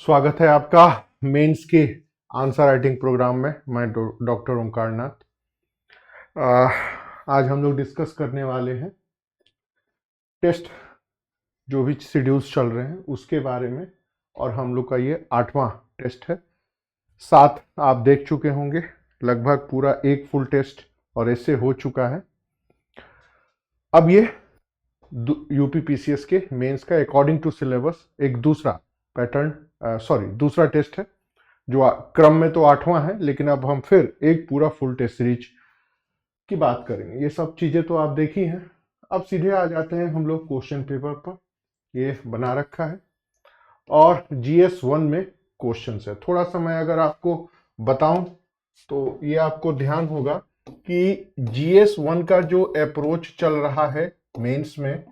स्वागत है आपका मेंस के आंसर राइटिंग प्रोग्राम में। मैं डॉक्टर ओमकार नाथ। आज हम लोग डिस्कस करने वाले हैं टेस्ट जो भी शेड्यूल्स चल रहे हैं उसके बारे में, और हम लोग का ये 8वां टेस्ट है। 7 आप देख चुके होंगे, लगभग पूरा एक फुल टेस्ट और ऐसे हो चुका है। अब ये यूपीपीसीएस के मेंस का अकॉर्डिंग टू सिलेबस एक दूसरा पैटर्न दूसरा टेस्ट है, जो क्रम में तो 8वां है, लेकिन अब हम फिर एक पूरा फुल टेस्ट सीरीज की बात करेंगे। ये सब चीजें तो आप देखी हैं। अब सीधे आ जाते हैं हम लोग क्वेश्चन पेपर पर। ये बना रखा है और जीएस 1 में क्वेश्चन है। थोड़ा सा मैं अगर आपको बताऊं तो ये आपको ध्यान होगा कि जीएस 1 का जो अप्रोच चल रहा है मेंस में,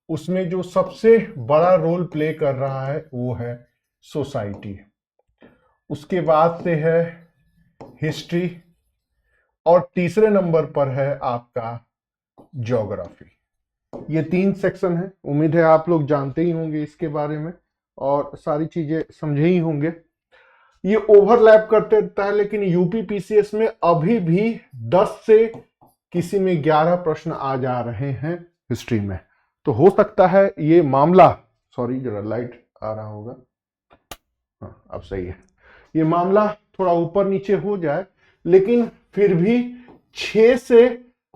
उसमें जो सबसे बड़ा रोल प्ले कर रहा है वो है सोसाइटी, उसके बाद से है हिस्ट्री, और तीसरे नंबर पर है आपका ज्योग्राफी। ये 3 सेक्शन है। उम्मीद है आप लोग जानते ही होंगे इसके बारे में और सारी चीजें समझे ही होंगे। ये ओवरलैप करते रहता है, लेकिन यूपीपीसीएस में अभी भी 10 से किसी में 11 प्रश्न आ जा रहे हैं हिस्ट्री में। तो हो सकता है ये मामला, सॉरी जरा लाइट आ रहा होगा, हाँ अब सही है, ये मामला थोड़ा ऊपर नीचे हो जाए, लेकिन फिर भी 6 से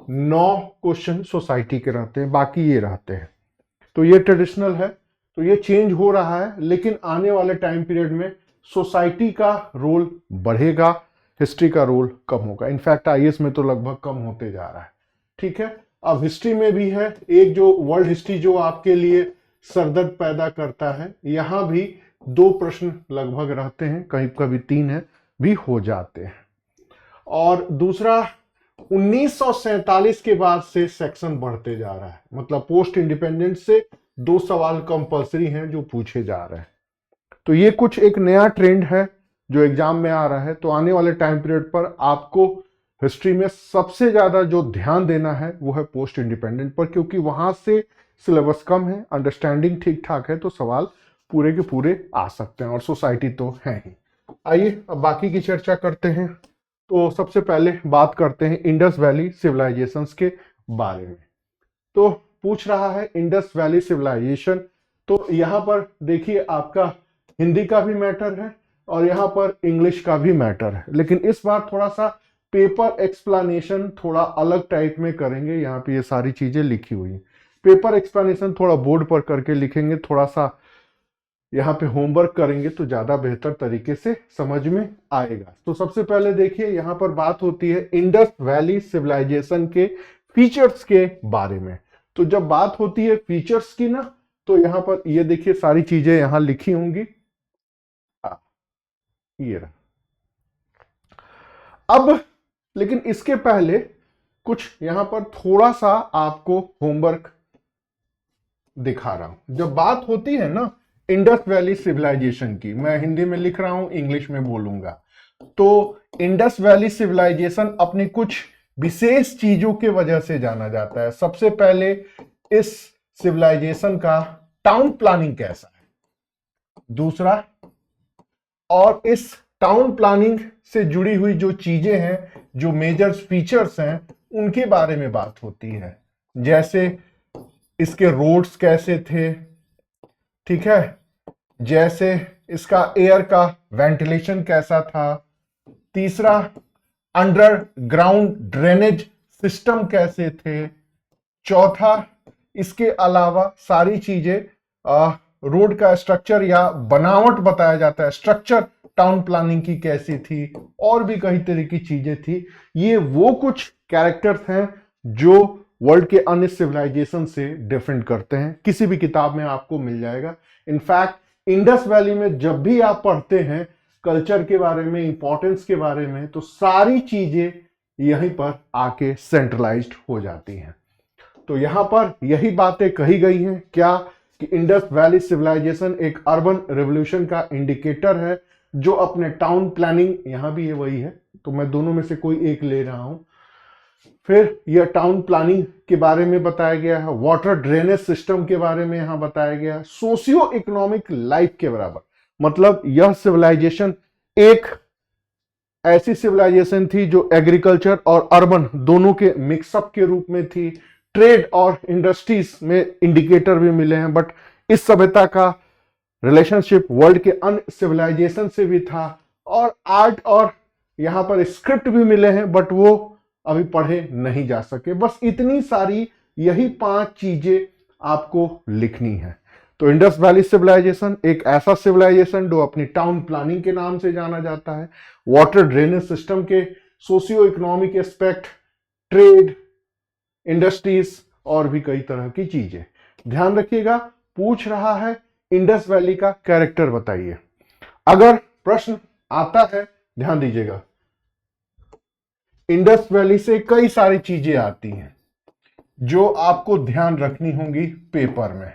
9 क्वेश्चन सोसाइटी के रहते हैं, बाकी ये रहते हैं। तो ये ट्रेडिशनल है, तो ये चेंज हो रहा है, लेकिन आने वाले टाइम पीरियड में सोसाइटी का रोल बढ़ेगा, हिस्ट्री का रोल कम होगा। इनफैक्ट आईएएस में तो लगभग कम होते जा रहा है। ठीक है, अब हिस्ट्री में भी है एक जो वर्ल्ड हिस्ट्री जो आपके लिए सरदर्द पैदा करता है, यहां भी 2 प्रश्न लगभग रहते हैं, कहीं कभी 3 है भी हो जाते हैं। और दूसरा 1947 के बाद से सेक्शन बढ़ते जा रहा है, मतलब पोस्ट इंडिपेंडेंस से 2 सवाल कंपलसरी हैं जो पूछे जा रहे हैं। तो ये कुछ एक नया ट्रेंड है जो एग्जाम में आ रहा है। तो आने वाले टाइम पीरियड पर आपको हिस्ट्री में सबसे ज्यादा जो ध्यान देना है वो है पोस्ट इंडिपेंडेंट पर, क्योंकि वहां से सिलेबस कम है, अंडरस्टैंडिंग ठीक ठाक है, तो सवाल पूरे के पूरे आ सकते हैं, और सोसाइटी तो है ही। आइए अब बाकी की चर्चा करते हैं। तो सबसे पहले बात करते हैं इंडस वैली सिविलाइजेशंस के बारे में। तो पूछ रहा है इंडस वैली सिविलाइजेशन, तो यहां पर देखिए आपका हिंदी का भी मैटर है और यहां पर इंग्लिश का भी मैटर है, लेकिन इस बार थोड़ा सा पेपर एक्सप्लेनेशन थोड़ा अलग टाइप में करेंगे। यहाँ पे ये सारी चीजें लिखी हुई है, पेपर एक्सप्लेनेशन थोड़ा बोर्ड पर करके लिखेंगे, थोड़ा सा यहाँ पे होमवर्क करेंगे तो ज्यादा बेहतर तरीके से समझ में आएगा। तो सबसे पहले देखिए यहाँ पर बात होती है इंडस वैली सिविलाइजेशन के फीचर्स के बारे में। तो जब बात होती है फीचर्स की ना, तो यहाँ पर ये देखिए सारी चीजें यहाँ लिखी होंगी। ये रहा। अब लेकिन इसके पहले कुछ यहां पर थोड़ा सा आपको होमवर्क दिखा रहा हूं। जब बात होती है ना इंडस वैली सिविलाइजेशन की, मैं हिंदी में लिख रहा हूं, इंग्लिश में बोलूंगा। तो इंडस वैली सिविलाइजेशन अपनी कुछ विशेष चीजों के वजह से जाना जाता है। सबसे पहले इस सिविलाइजेशन का टाउन प्लानिंग कैसा है, दूसरा, और इस टाउन प्लानिंग से जुड़ी हुई जो चीजें हैं, जो मेजर फीचर्स हैं, उनके बारे में बात होती है। जैसे इसके रोड्स कैसे थे, ठीक है, जैसे इसका एयर का वेंटिलेशन कैसा था, तीसरा अंडरग्राउंड ड्रेनेज सिस्टम कैसे थे, चौथा इसके अलावा सारी चीजें रोड का स्ट्रक्चर या बनावट बताया जाता है, स्ट्रक्चर टाउन प्लानिंग की कैसी थी, और भी कई तरह की चीजें थी। ये वो कुछ कैरेक्टर्स हैं जो वर्ल्ड के अन्य सिविलाइजेशन से डिफरेंट करते हैं। किसी भी किताब में आपको मिल जाएगा। इनफैक्ट इंडस वैली में जब भी आप पढ़ते हैं कल्चर के बारे में, इंपॉर्टेंस के बारे में, तो सारी चीजें यहीं पर आके सेंट्रलाइज्ड हो जाती हैं। तो यहां पर यही बातें कही गई हैं क्या, कि इंडस वैली सिविलाइजेशन एक अर्बन रेवोल्यूशन का इंडिकेटर है, जो अपने टाउन प्लानिंग, यहां भी ये वही है, तो मैं दोनों में से कोई एक ले रहा हूं। फिर यह टाउन प्लानिंग के बारे में बताया गया है, वाटर ड्रेनेज सिस्टम के बारे में यहां बताया गया है, सोशियो इकोनॉमिक लाइफ के बराबर, मतलब यह सिविलाइजेशन एक ऐसी सिविलाइजेशन थी जो एग्रीकल्चर और अर्बन दोनों के मिक्सअप के रूप में थी। ट्रेड और इंडस्ट्रीज में इंडिकेटर भी मिले हैं, बट इस सभ्यता का रिलेशनशिप वर्ल्ड के अन्य सिविलाइजेशन से भी था। और आर्ट और यहां पर स्क्रिप्ट भी मिले हैं, बट वो अभी पढ़े नहीं जा सके। बस इतनी सारी यही 5 चीजें आपको लिखनी है। तो इंडस वैली सिविलाइजेशन एक ऐसा सिविलाइजेशन जो अपनी टाउन प्लानिंग के नाम से जाना जाता है, वाटर ड्रेनेज सिस्टम के socio economic aspect, trade, industries और भी कई तरह की चीजें। ध्यान रखिएगा, पूछ रहा है इंडस वैली का कैरेक्टर बताइए। अगर प्रश्न आता है, ध्यान दीजिएगा, इंडस वैली से कई सारी चीजें आती हैं जो आपको ध्यान रखनी होंगी पेपर में।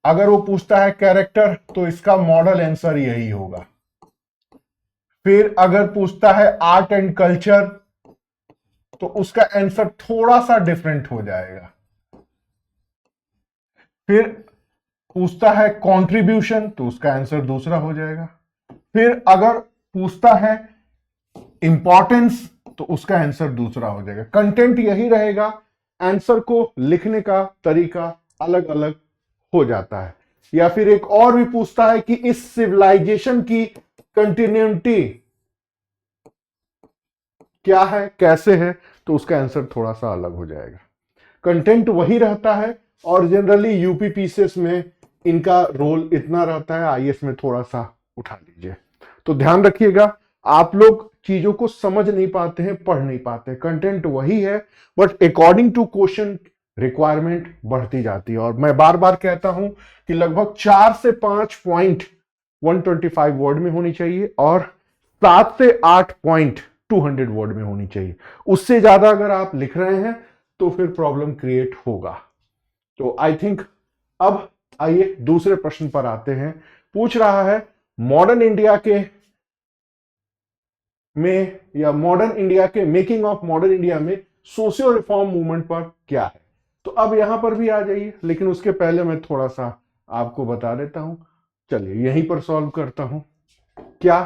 अगर वो पूछता है कैरेक्टर तो इसका मॉडल आंसर यही होगा। फिर अगर पूछता है आर्ट एंड कल्चर तो उसका आंसर थोड़ा सा डिफरेंट हो जाएगा। फिर पूछता है कंट्रीब्यूशन तो उसका आंसर दूसरा हो जाएगा। फिर अगर पूछता है इंपॉर्टेंस तो उसका आंसर दूसरा हो जाएगा। कंटेंट यही रहेगा, आंसर को लिखने का तरीका अलग अलग हो जाता है। या फिर एक और भी पूछता है कि इस सिविलाइजेशन की कंटिन्यूटी क्या है, कैसे है, तो उसका आंसर थोड़ा सा अलग हो जाएगा। कंटेंट वही रहता है और जनरली यूपीपीसीएस में इनका रोल इतना रहता है, आईएएस में थोड़ा सा उठा लीजिए। तो ध्यान रखिएगा, आप लोग चीजों को समझ नहीं पाते हैं, पढ़ नहीं पाते। कंटेंट वही है, but according to question requirement बढ़ती जाती है। और मैं बार बार कहता हूं कि लगभग 4 से 5 पॉइंट 125 वर्ड में होनी चाहिए और 7 से 8 पॉइंट 200 वर्ड में होनी चाहिए। उससे ज्यादा अगर आप लिख रहे हैं तो फिर प्रॉब्लम क्रिएट होगा। तो आई थिंक अब आइए दूसरे प्रश्न पर आते हैं। पूछ रहा है मॉडर्न इंडिया के में या मॉडर्न इंडिया के मेकिंग ऑफ मॉडर्न इंडिया में सोशियो रिफॉर्म मूवमेंट पर क्या है। तो अब यहां पर भी आ जाइए, लेकिन उसके पहले मैं थोड़ा सा आपको बता देता हूं। चलिए यहीं पर सॉल्व करता हूं। क्या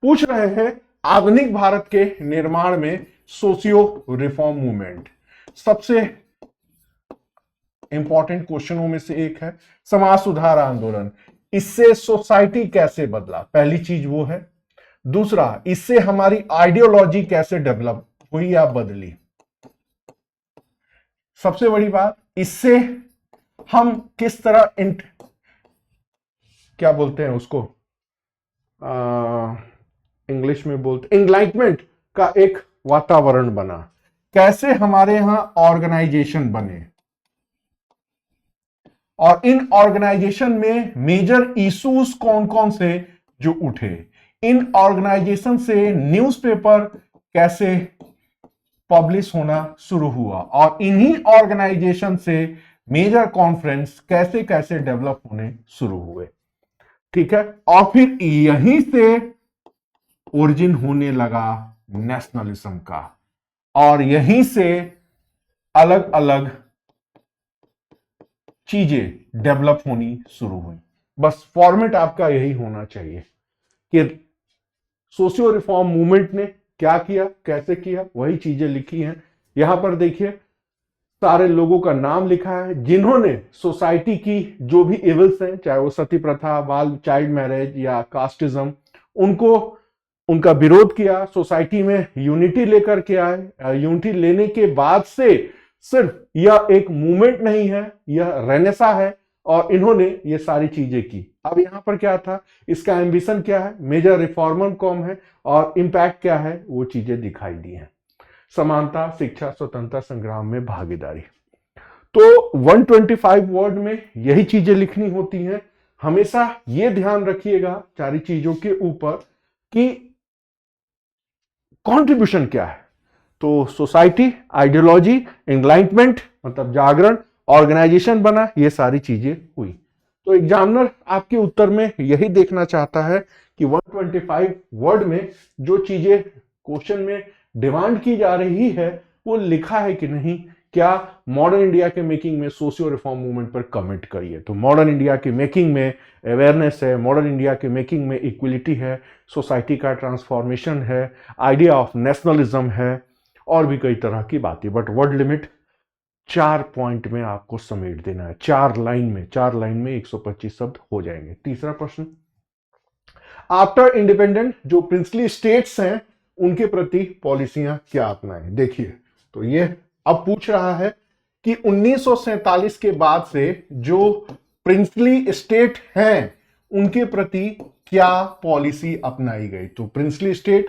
पूछ रहे हैं, आधुनिक भारत के निर्माण में सोशियो रिफॉर्म मूवमेंट सबसे इंपॉर्टेंट क्वेश्चनों में से एक है। समाज सुधार आंदोलन, इससे सोसाइटी कैसे बदला, पहली चीज वो है। दूसरा, इससे हमारी आइडियोलॉजी कैसे डेवलप हुई या बदली। सबसे बड़ी बात, इससे हम किस तरह क्या बोलते हैं उसको, इंग्लिश में बोलते एनलाइटमेंट का एक वातावरण बना, कैसे हमारे यहां ऑर्गेनाइजेशन बने और इन ऑर्गेनाइजेशन में मेजर इश्यूज कौन कौन से जो उठे, इन ऑर्गेनाइजेशन से न्यूज़पेपर कैसे पब्लिश होना शुरू हुआ और इन्हीं ऑर्गेनाइजेशन से मेजर कॉन्फ्रेंस कैसे कैसे डेवलप होने शुरू हुए। ठीक है, और फिर यहीं से ओरिजिन होने लगा नेशनलिज्म का और यहीं से अलग अलग चीजें डेवलप होनी शुरू हुई। बस फॉर्मेट आपका यही होना चाहिए कि सोशियो रिफॉर्म मूवमेंट ने क्या किया, कैसे किया, वही चीजें लिखी हैं। यहां पर देखिए सारे लोगों का नाम लिखा है जिन्होंने सोसाइटी की जो भी इविल्स हैं, चाहे वो सती प्रथा, बाल चाइल्ड मैरिज या कास्टिज्म, उनको उनका विरोध किया, सोसाइटी में यूनिटी लेकर के आए। यूनिटी लेने के बाद से सिर्फ यह एक मूवमेंट नहीं है, यह रेनेसा है और इन्होंने ये सारी चीजें की। अब यहां पर क्या था, इसका एम्बिशन क्या है, मेजर रिफॉर्मर कौन है और इंपैक्ट क्या है, वो चीजें दिखाई दी हैं। समानता, शिक्षा, स्वतंत्रता संग्राम में भागीदारी। तो 125 वर्ड में यही चीजें लिखनी होती हैं। हमेशा ये ध्यान रखिएगा सारी चीजों के ऊपर कि कंट्रीब्यूशन क्या है। तो सोसाइटी, आइडियोलॉजी, एनलाइटमेंट मतलब जागरण, ऑर्गेनाइजेशन बना, ये सारी चीजें हुई। तो एग्जामिनर आपके उत्तर में यही देखना चाहता है कि 125 वर्ड में जो चीजें क्वेश्चन में डिमांड की जा रही है वो लिखा है कि नहीं, क्या मॉडर्न इंडिया के मेकिंग में सोशियो रिफॉर्म मूवमेंट पर कमेंट करिए। तो मॉडर्न इंडिया के मेकिंग में अवेयरनेस है, मॉडर्न इंडिया के मेकिंग में इक्वलिटी है, सोसाइटी का ट्रांसफॉर्मेशन है, आइडिया ऑफ नेशनलिज्म है और भी कई तरह की बातें। बट वर्ड लिमिट 4 पॉइंट में आपको समेट देना है, 4 लाइन में 125 शब्द हो जाएंगे। तीसरा प्रश्न, आफ्टर इंडिपेंडेंट जो प्रिंसली स्टेट्स हैं उनके प्रति पॉलिसियां क्या अपनाएं। देखिए, तो ये अब पूछ रहा है कि 1947 के बाद से जो प्रिंसली स्टेट हैं उनके प्रति क्या पॉलिसी अपनाई गई। तो प्रिंसली स्टेट,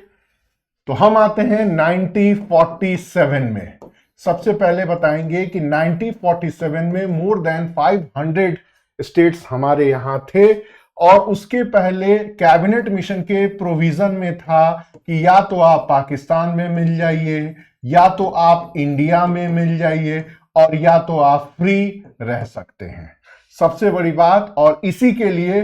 तो हम आते हैं 1947 में। सबसे पहले बताएंगे कि 1947 में मोर देन 500 स्टेट्स हमारे यहां थे और उसके पहले कैबिनेट मिशन के प्रोविजन में था कि या तो आप पाकिस्तान में मिल जाइए, या तो आप इंडिया में मिल जाइए, और या तो आप फ्री रह सकते हैं। सबसे बड़ी बात, और इसी के लिए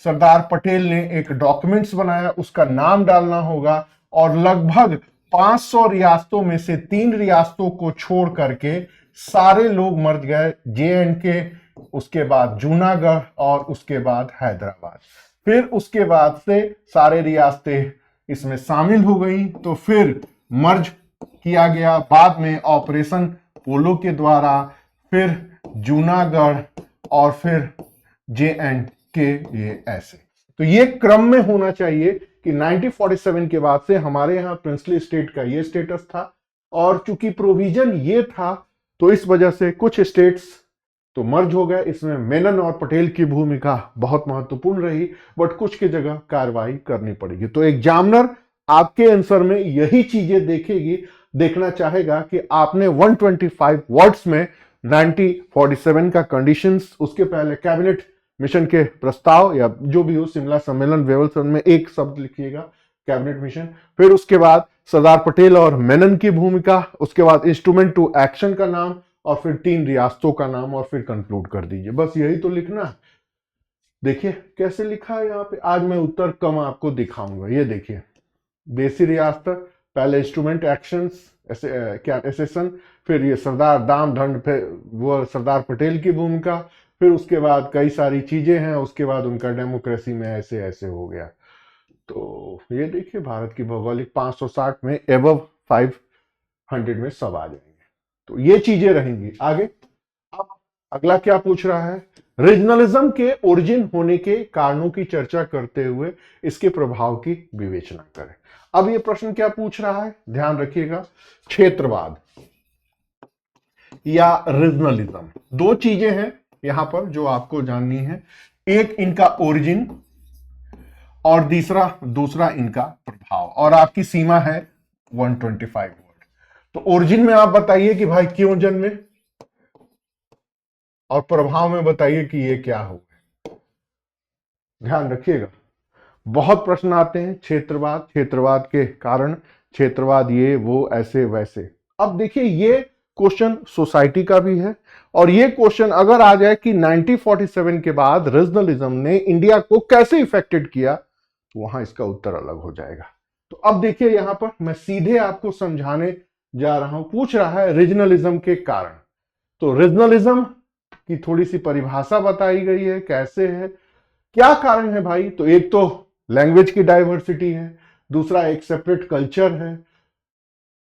सरदार पटेल ने एक डॉक्यूमेंट्स बनाया, उसका नाम डालना होगा, और लगभग 500 रियासतों में से 3 रियासतों को छोड़ करके सारे लोग मर गए। JNK, उसके बाद जूनागढ़ और उसके बाद हैदराबाद। फिर उसके बाद से सारे रियासतें इसमें शामिल हो गई, तो फिर मर्ज किया गया बाद में ऑपरेशन पोलो के द्वारा, फिर जूनागढ़ और फिर JNK, ये ऐसे। तो ये क्रम में होना चाहिए कि 1947 के बाद से हमारे यहां प्रिंसली स्टेट का ये स्टेटस था, और चूंकि प्रोविजन ये था तो इस वजह से कुछ स्टेट्स तो मर्ज हो गए। इसमें मेनन और पटेल की भूमिका बहुत महत्वपूर्ण रही, बट कुछ की जगह कार्रवाई करनी पड़ेगी। तो एग्जामिनर आपके आंसर में यही चीजें देखना चाहेगा कि आपने 125 वर्ड्स में 1947 का कंडीशंस, उसके पहले कैबिनेट मिशन के प्रस्ताव या जो भी हो, शिमला सम्मेलन, वेवल में एक शब्द लिखिएगा कैबिनेट मिशन, फिर उसके बाद सरदार पटेल और मेनन की भूमिका, उसके बाद इंस्ट्रूमेंट टू एक्शन का नाम, और फिर 3 रियासतों का नाम, और फिर कंक्लूड कर दीजिए। बस यही तो लिखना है। देखिए कैसे लिखा है यहाँ पे। आज मैं उत्तर कम आपको दिखाऊंगा। ये देखिए, देसी रियासत, पहले इंस्ट्रूमेंट एक्शंस, क्या एसेसन, फिर ये सरदार दाम दंड, फिर वो सरदार पटेल की भूमिका, फिर उसके बाद कई सारी चीजें हैं, उसके बाद उनका डेमोक्रेसी में ऐसे ऐसे हो गया। तो ये देखिए, भारत की भौगोलिक 560 में एबव 500 में सब आ जाएंगे। तो ये चीजें रहेंगी आगे। अब अगला क्या पूछ रहा है, रीजनलिज्म के ओरिजिन होने के कारणों की चर्चा करते हुए इसके प्रभाव की विवेचना करें। अब ये प्रश्न क्या पूछ रहा है, ध्यान रखिएगा, क्षेत्रवाद या रीजनलिज्म, 2 चीजें हैं यहां पर जो आपको जाननी है। एक इनका ओरिजिन और दूसरा इनका प्रभाव, और आपकी सीमा है 125 वर्ड। तो ओरिजिन में आप बताइए कि भाई क्यों जन्मे, और प्रभाव में बताइए कि ये क्या हो। ध्यान रखिएगा, बहुत प्रश्न आते हैं। क्षेत्रवाद के कारण, क्षेत्रवाद ये वो ऐसे वैसे। अब देखिए, ये क्वेश्चन सोसाइटी का भी है, और ये क्वेश्चन अगर आ जाए कि 1947 के बाद रीजनलिज्म ने इंडिया को कैसे इफेक्टेड किया, तो वहां इसका उत्तर अलग हो जाएगा। तो अब देखिए, यहां पर मैं सीधे आपको समझाने जा रहा हूं। पूछ रहा है रीजनलिज्म के कारण, तो रीजनलिज्म की थोड़ी सी परिभाषा बताई गई है, कैसे है, क्या कारण है भाई। तो एक तो लैंग्वेज की डाइवर्सिटी है, दूसरा एक सेपरेट कल्चर है,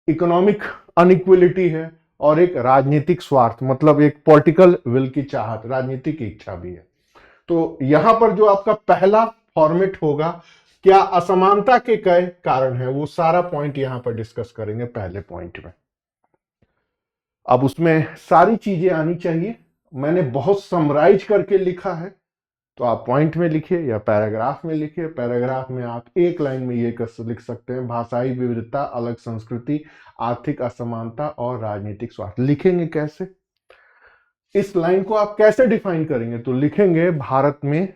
इकोनॉमिक अनइक्वलिटी है, और एक राजनीतिक स्वार्थ, मतलब एक पॉलिटिकल विल की चाहत, राजनीतिक इच्छा भी है। तो यहां पर जो आपका पहला फॉर्मेट होगा, क्या असमानता के कई कारण है, वो सारा पॉइंट यहां पर डिस्कस करेंगे पहले पॉइंट में। अब उसमें सारी चीजें आनी चाहिए। मैंने बहुत समराइज करके लिखा है, तो आप पॉइंट में लिखिए या पैराग्राफ में लिखिए। पैराग्राफ में आप एक लाइन में ये लिख सकते हैं, भाषाई विविधता, अलग संस्कृति, आर्थिक असमानता और राजनीतिक स्वार्थ। लिखेंगे कैसे, इस लाइन को आप कैसे डिफाइन करेंगे, तो लिखेंगे भारत में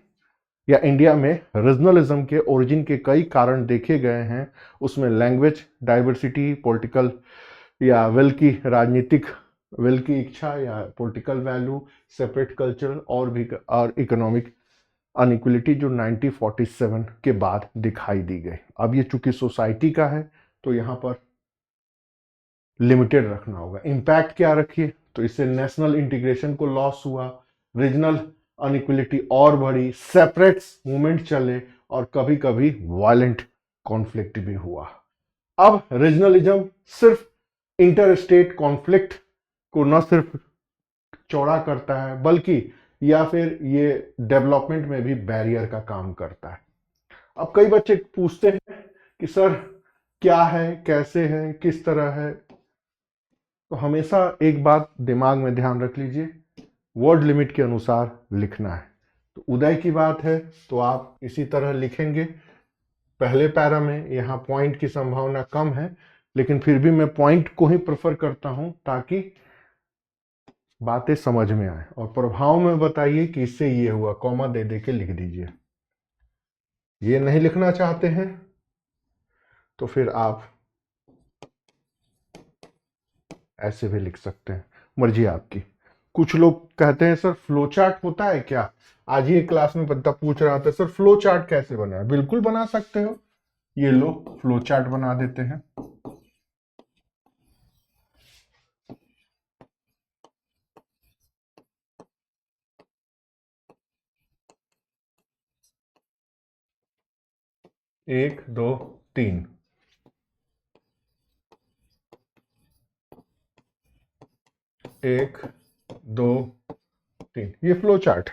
या इंडिया में रीजनलिज्म के ओरिजिन के कई कारण देखे गए हैं। उसमें लैंग्वेज डाइवर्सिटी, पॉलिटिकल या विल की, राजनीतिक विल की इच्छा या पॉलिटिकल वैल्यू, सेपरेट कल्चर, और इकोनॉमिक अनइक्वलिटी जो 1947 के बाद दिखाई दी गई। अब ये चूंकि सोसाइटी का है, तो यहां पर लिमिटेड रखना होगा। इम्पैक्ट क्या रखिए, तो इससे नेशनल इंटीग्रेशन को लॉस हुआ, रीजनल अनइक्वलिटी और बढ़ी, सेपरेट मूवमेंट चले और कभी कभी वायलेंट कॉन्फ्लिक्ट भी हुआ। अब रीजनलिज्म सिर्फ इंटर स्टेट कॉन्फ्लिक्ट को न सिर्फ चौड़ा करता है बल्कि या फिर ये डेवलपमेंट में भी बैरियर का काम करता है। अब कई बच्चे पूछते हैं कि सर क्या है, कैसे है, किस तरह है, तो हमेशा एक बात दिमाग में ध्यान रख लीजिए, वर्ड लिमिट के अनुसार लिखना है। तो उदय की बात है तो आप इसी तरह लिखेंगे पहले पैरा में। यहाँ पॉइंट की संभावना कम है लेकिन फिर भी मैं पॉइंट को ही प्रेफर करता हूं ताकि बातें समझ में आए। और प्रभाव में बताइए कि इससे ये हुआ, कॉमा दे दे के लिख दीजिए। ये नहीं लिखना चाहते हैं तो फिर आप ऐसे भी लिख सकते हैं, मर्जी आपकी। कुछ लोग कहते हैं सर फ्लो चार्ट होता है क्या? आज ही क्लास में बंदा पूछ रहा था सर फ्लो चार्ट कैसे बनाए। बिल्कुल बना सकते हो, ये लो फ्लो चार्ट बना देते हैं। एक दो तीन, एक दो तीन, ये फ्लो चार्ट।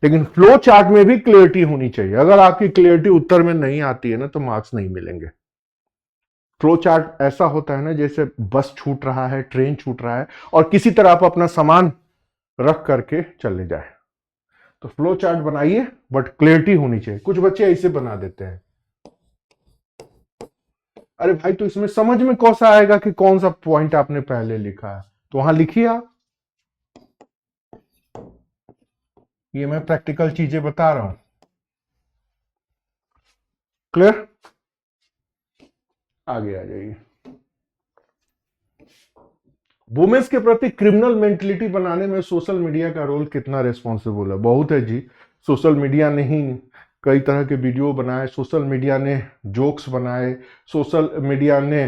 लेकिन फ्लो चार्ट में भी क्लियरिटी होनी चाहिए। अगर आपकी क्लियरिटी उत्तर में नहीं आती है ना तो मार्क्स नहीं मिलेंगे। फ्लो चार्ट ऐसा होता है ना जैसे बस छूट रहा है, ट्रेन छूट रहा है और किसी तरह आप अपना सामान रख करके चले जाए। तो फ्लो चार्ट बनाइए बट क्लियरिटी होनी चाहिए। कुछ बच्चे ऐसे बना देते हैं, अरे भाई तो इसमें समझ में कौन सा आएगा कि कौन सा पॉइंट आपने पहले लिखा है, तो वहां लिखिए आप। ये मैं प्रैक्टिकल चीजें बता रहा हूं। क्लियर? आगे आ जाइए। वुमेन्स के प्रति क्रिमिनल मेंटेलिटी बनाने में सोशल मीडिया का रोल कितना रिस्पॉन्सिबल है? बहुत है जी। सोशल मीडिया ने ही कई तरह के वीडियो बनाए, सोशल मीडिया ने जोक्स बनाए, सोशल मीडिया ने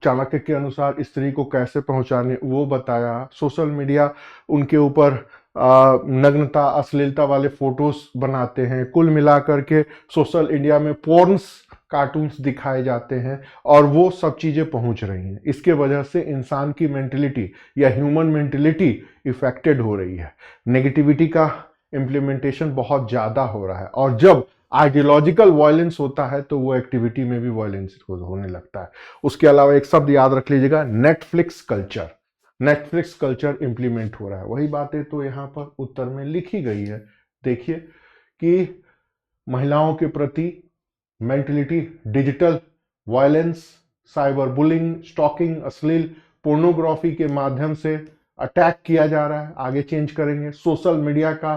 चाणक्य के अनुसार स्त्री को कैसे पहुंचाने वो बताया, सोशल मीडिया उनके ऊपर नग्नता अश्लीलता वाले फोटोज बनाते हैं। कुल मिलाकर के सोशल इंडिया में पोर्न्स कार्टून्स दिखाए जाते हैं और वो सब चीज़ें पहुंच रही हैं। इसके वजह से इंसान की मेंटलिटी या ह्यूमन मेंटलिटी इफेक्टेड हो रही है। नेगेटिविटी का इम्प्लीमेंटेशन बहुत ज़्यादा हो रहा है और जब आइडियोलॉजिकल वायलेंस होता है तो वो एक्टिविटी में भी वायलेंस होने लगता है। उसके अलावा एक शब्द याद रख लीजिएगा, Netflix culture. Netflix culture implement हो रहा है। वही बातें तो यहाँ पर उत्तर में लिखी गई है। देखिए कि महिलाओं के प्रति mentality, digital violence, cyber bullying, stalking, अश्लील पोर्नोग्राफी के माध्यम से अटैक किया जा रहा है। आगे चेंज करेंगे। सोशल मीडिया का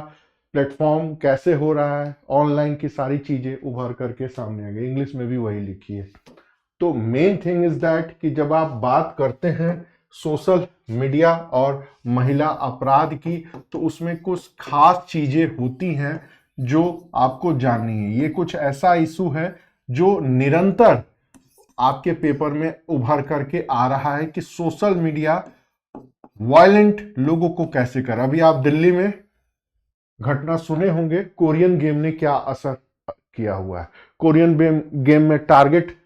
प्लेटफॉर्म कैसे हो रहा है, ऑनलाइन की सारी चीजें उभर करके सामने आ गई। इंग्लिश में भी वही लिखी है। तो मेन थिंग इज दैट कि जब आप बात करते हैं सोशल मीडिया और महिला अपराध की तो उसमें कुछ खास चीजें होती हैं जो आपको जाननी है। ये कुछ ऐसा इशू है जो निरंतर आपके पेपर में उभर करके आ रहा है कि सोशल मीडिया वायलेंट लोगों को कैसे कर। अभी आप दिल्ली में घटना सुने होंगे, कोरियन गेम ने क्या असर किया हुआ है। कोरियन गेम में टारगेट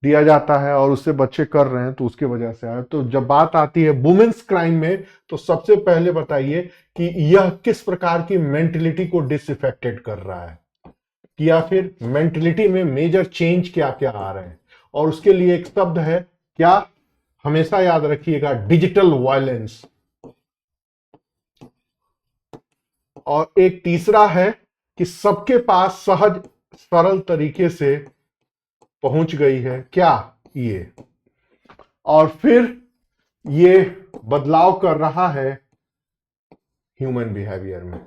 दिया जाता है और उससे बच्चे कर रहे हैं तो उसके वजह से आया। तो जब बात आती है वुमेन्स क्राइम में तो सबसे पहले बताइए कि यह किस प्रकार की मेंटलिटी को डिसइफेक्टेड कर रहा है या फिर मेंटलिटी में मेजर चेंज क्या क्या आ रहे हैं। और उसके लिए एक शब्द है क्या, हमेशा याद रखिएगा, डिजिटल वायलेंस। और एक तीसरा है कि सबके पास सहज सरल तरीके से पहुंच गई है क्या, ये। और फिर ये बदलाव कर रहा है ह्यूमन बिहेवियर में।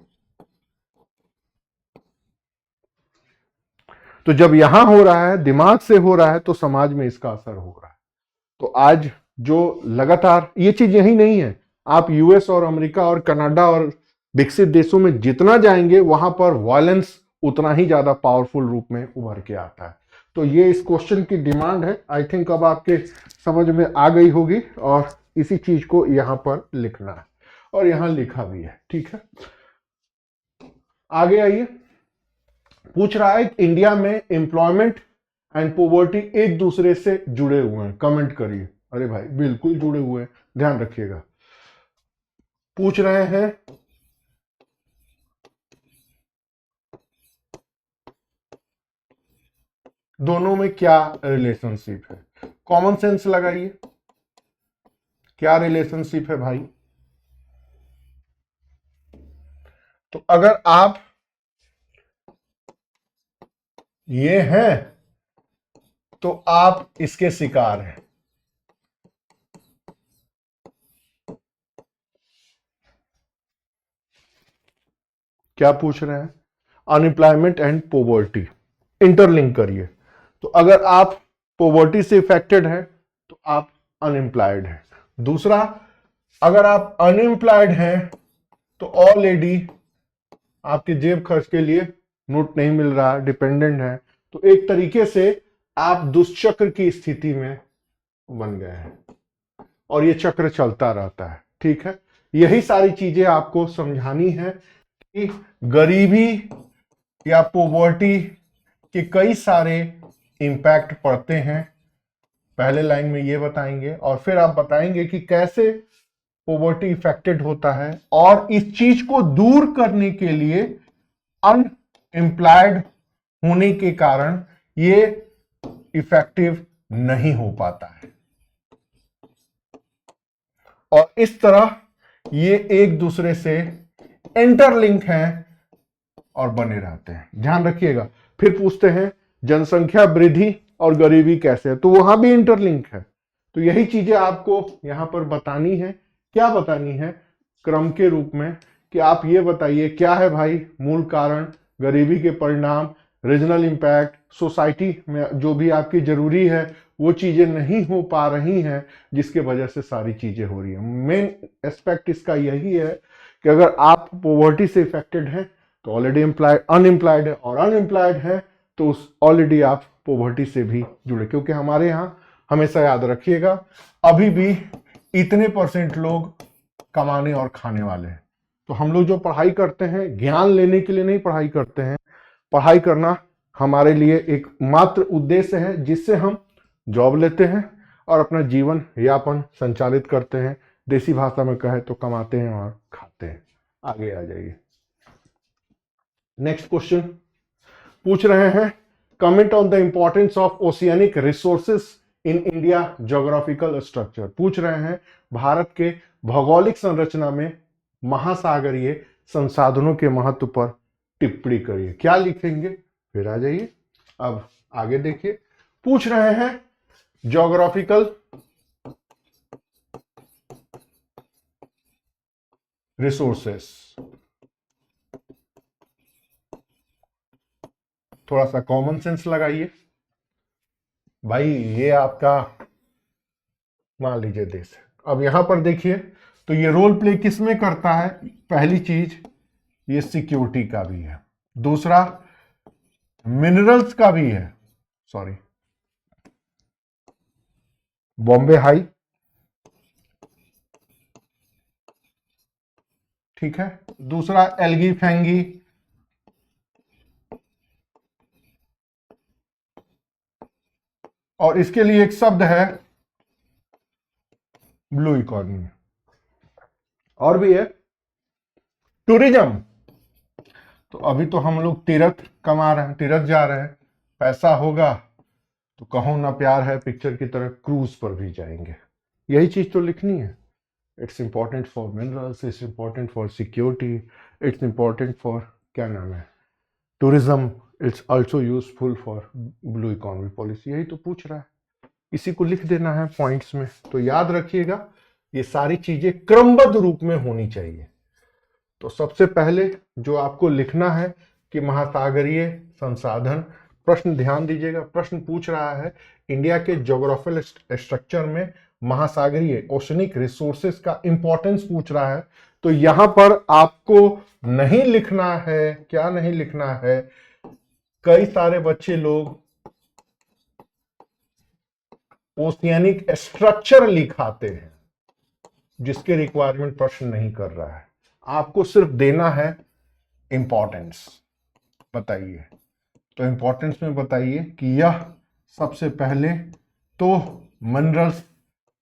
तो जब यहां हो रहा है, दिमाग से हो रहा है, तो समाज में इसका असर हो रहा है। तो आज जो लगातार ये चीज यही नहीं है, आप यूएस और अमेरिका और कनाडा और विकसित देशों में जितना जाएंगे वहां पर वायलेंस उतना ही ज्यादा पावरफुल रूप में उभर के आता है। तो ये इस क्वेश्चन की डिमांड है। आई थिंक अब आपके समझ में आ गई होगी, और इसी चीज को यहां पर लिखना है, और यहां लिखा भी है। ठीक है, आगे आइए। पूछ रहा है इंडिया में एम्प्लॉयमेंट एंड पॉवर्टी एक दूसरे से जुड़े हुए हैं, कमेंट करिए। अरे भाई बिल्कुल जुड़े हुए हैं, ध्यान रखिएगा। पूछ रहे हैं दोनों में क्या रिलेशनशिप है, कॉमन सेंस लगाइए। क्या रिलेशनशिप है भाई? तो अगर आप ये हैं तो आप इसके शिकार हैं। क्या पूछ रहे हैं? अनएम्प्लॉयमेंट एंड पॉवर्टी इंटरलिंक करिए। तो अगर आप पॉवर्टी से इफेक्टेड हैं तो आप अनएम्प्लॉयड हैं। दूसरा, अगर आप अनएम्प्लॉयड हैं तो ऑलरेडी आपके जेब खर्च के लिए नोट नहीं मिल रहा, डिपेंडेंट है, तो एक तरीके से आप दुष्चक्र की स्थिति में बन गए हैं, और ये चक्र चलता रहता है। ठीक है, यही सारी चीजें आपको समझानी है कि गरीबी या पॉवर्टी के कई सारे इंपैक्ट पड़ते हैं। पहले लाइन में ये बताएंगे, और फिर आप बताएंगे कि कैसे पॉवर्टी इफेक्टेड होता है, और इस चीज को दूर करने के लिए अनएम्प्लॉयड होने के कारण ये इफेक्टिव नहीं हो पाता है, और इस तरह ये एक दूसरे से इंटरलिंक हैं और बने रहते हैं। ध्यान रखिएगा। फिर पूछते हैं जनसंख्या वृद्धि और गरीबी कैसे है, तो वहां भी इंटरलिंक है। तो यही चीजें आपको यहां पर बतानी है। क्या बतानी है? क्रम के रूप में, कि आप ये बताइए क्या है भाई मूल कारण, गरीबी के परिणाम, रीजनल इंपैक्ट, सोसाइटी में जो भी आपकी जरूरी है वो चीजें नहीं हो पा रही हैं, जिसके वजह से सारी चीजें हो रही है। मेन एस्पेक्ट इसका यही है कि अगर आप पॉवर्टी से इफेक्टेड हैं तो ऑलरेडी अनएम्प्लॉयड है, और अनएम्प्लॉयड है तो ऑलरेडी आप पॉवर्टी से भी जुड़े, क्योंकि हमारे यहाँ हमेशा याद रखिएगा अभी भी इतने % लोग कमाने और खाने वाले हैं। तो हम लोग जो पढ़ाई करते हैं ज्ञान लेने के लिए नहीं पढ़ाई करते हैं, पढ़ाई करना हमारे लिए एक मात्र उद्देश्य है, जिससे हम जॉब लेते हैं और अपना जीवन यापन संचालित करते हैं। देसी भाषा में कहे तो कमाते हैं और खाते हैं। आगे आ जाइए। नेक्स्ट क्वेश्चन पूछ रहे हैं comment on the importance of oceanic resources in India geographical structure. पूछ रहे हैं भारत के भौगोलिक संरचना में महासागरीय संसाधनों के महत्व पर टिप्पणी करिए। क्या लिखेंगे? फिर आ जाइए। अब आगे देखिए, पूछ रहे हैं ज्योग्राफिकल रिसोर्सेस। थोड़ा सा कॉमन सेंस लगाइए भाई, ये आपका मान लीजिए देश है। अब यहां पर देखिए तो ये रोल प्ले किस में करता है? पहली चीज ये सिक्योरिटी का भी है, दूसरा मिनरल्स का भी है, सॉरी बॉम्बे हाई, ठीक है, दूसरा एल्गी फैंगी, और इसके लिए एक शब्द है ब्लू इकोनॉमी, और भी है टूरिज्म। तो अभी तो हम लोग तीर्थ कमा रहे हैं, तीर्थ जा रहे हैं, पैसा होगा तो कहो ना प्यार है पिक्चर की तरह क्रूज पर भी जाएंगे। यही चीज तो लिखनी है। It's important for minerals, it's important for security, it's important for क्या नाम है tourism, it's also useful for blue economy policy. यही तो पूछ रहा है, इसी को लिख देना है पॉइंट्स में। तो याद रखिएगा ये सारी चीजें क्रमबद्ध रूप में होनी चाहिए। तो सबसे पहले जो आपको लिखना है कि महासागरीय संसाधन, प्रश्न ध्यान दीजिएगा, प्रश्न पूछ रहा है इंडिया के ज्योग्राफिकल स्ट्रक्चर में महासागरीय ओशनिक रिसोर्सेस का इंपॉर्टेंस पूछ रहा है। तो यहां पर आपको नहीं लिखना है, क्या नहीं लिखना है, कई सारे बच्चे लोग ओशियानिक स्ट्रक्चर लिखाते हैं, जिसके रिक्वायरमेंट प्रश्न नहीं कर रहा है, आपको सिर्फ देना है इंपॉर्टेंस। बताइए, तो इंपॉर्टेंस में बताइए कि यह सबसे पहले तो मिनरल्स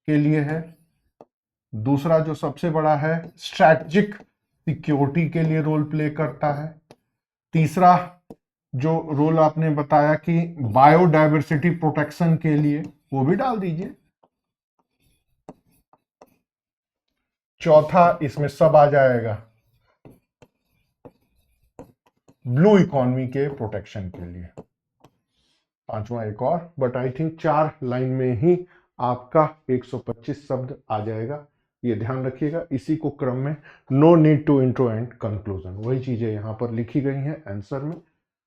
के लिए है, दूसरा जो सबसे बड़ा है स्ट्रैटेजिक सिक्योरिटी के लिए रोल प्ले करता है, तीसरा जो रोल आपने बताया कि बायोडायवर्सिटी प्रोटेक्शन के लिए, वो भी डाल दीजिए, चौथा इसमें सब आ जाएगा ब्लू इकोनॉमी के प्रोटेक्शन के लिए, पांचवा एक और, बट आई थिंक 4 लाइन में ही आपका 125 शब्द आ जाएगा, ये ध्यान रखिएगा। इसी को क्रम में no need to intro and conclusion, वही चीजें यहां पर लिखी गई हैं आंसर में,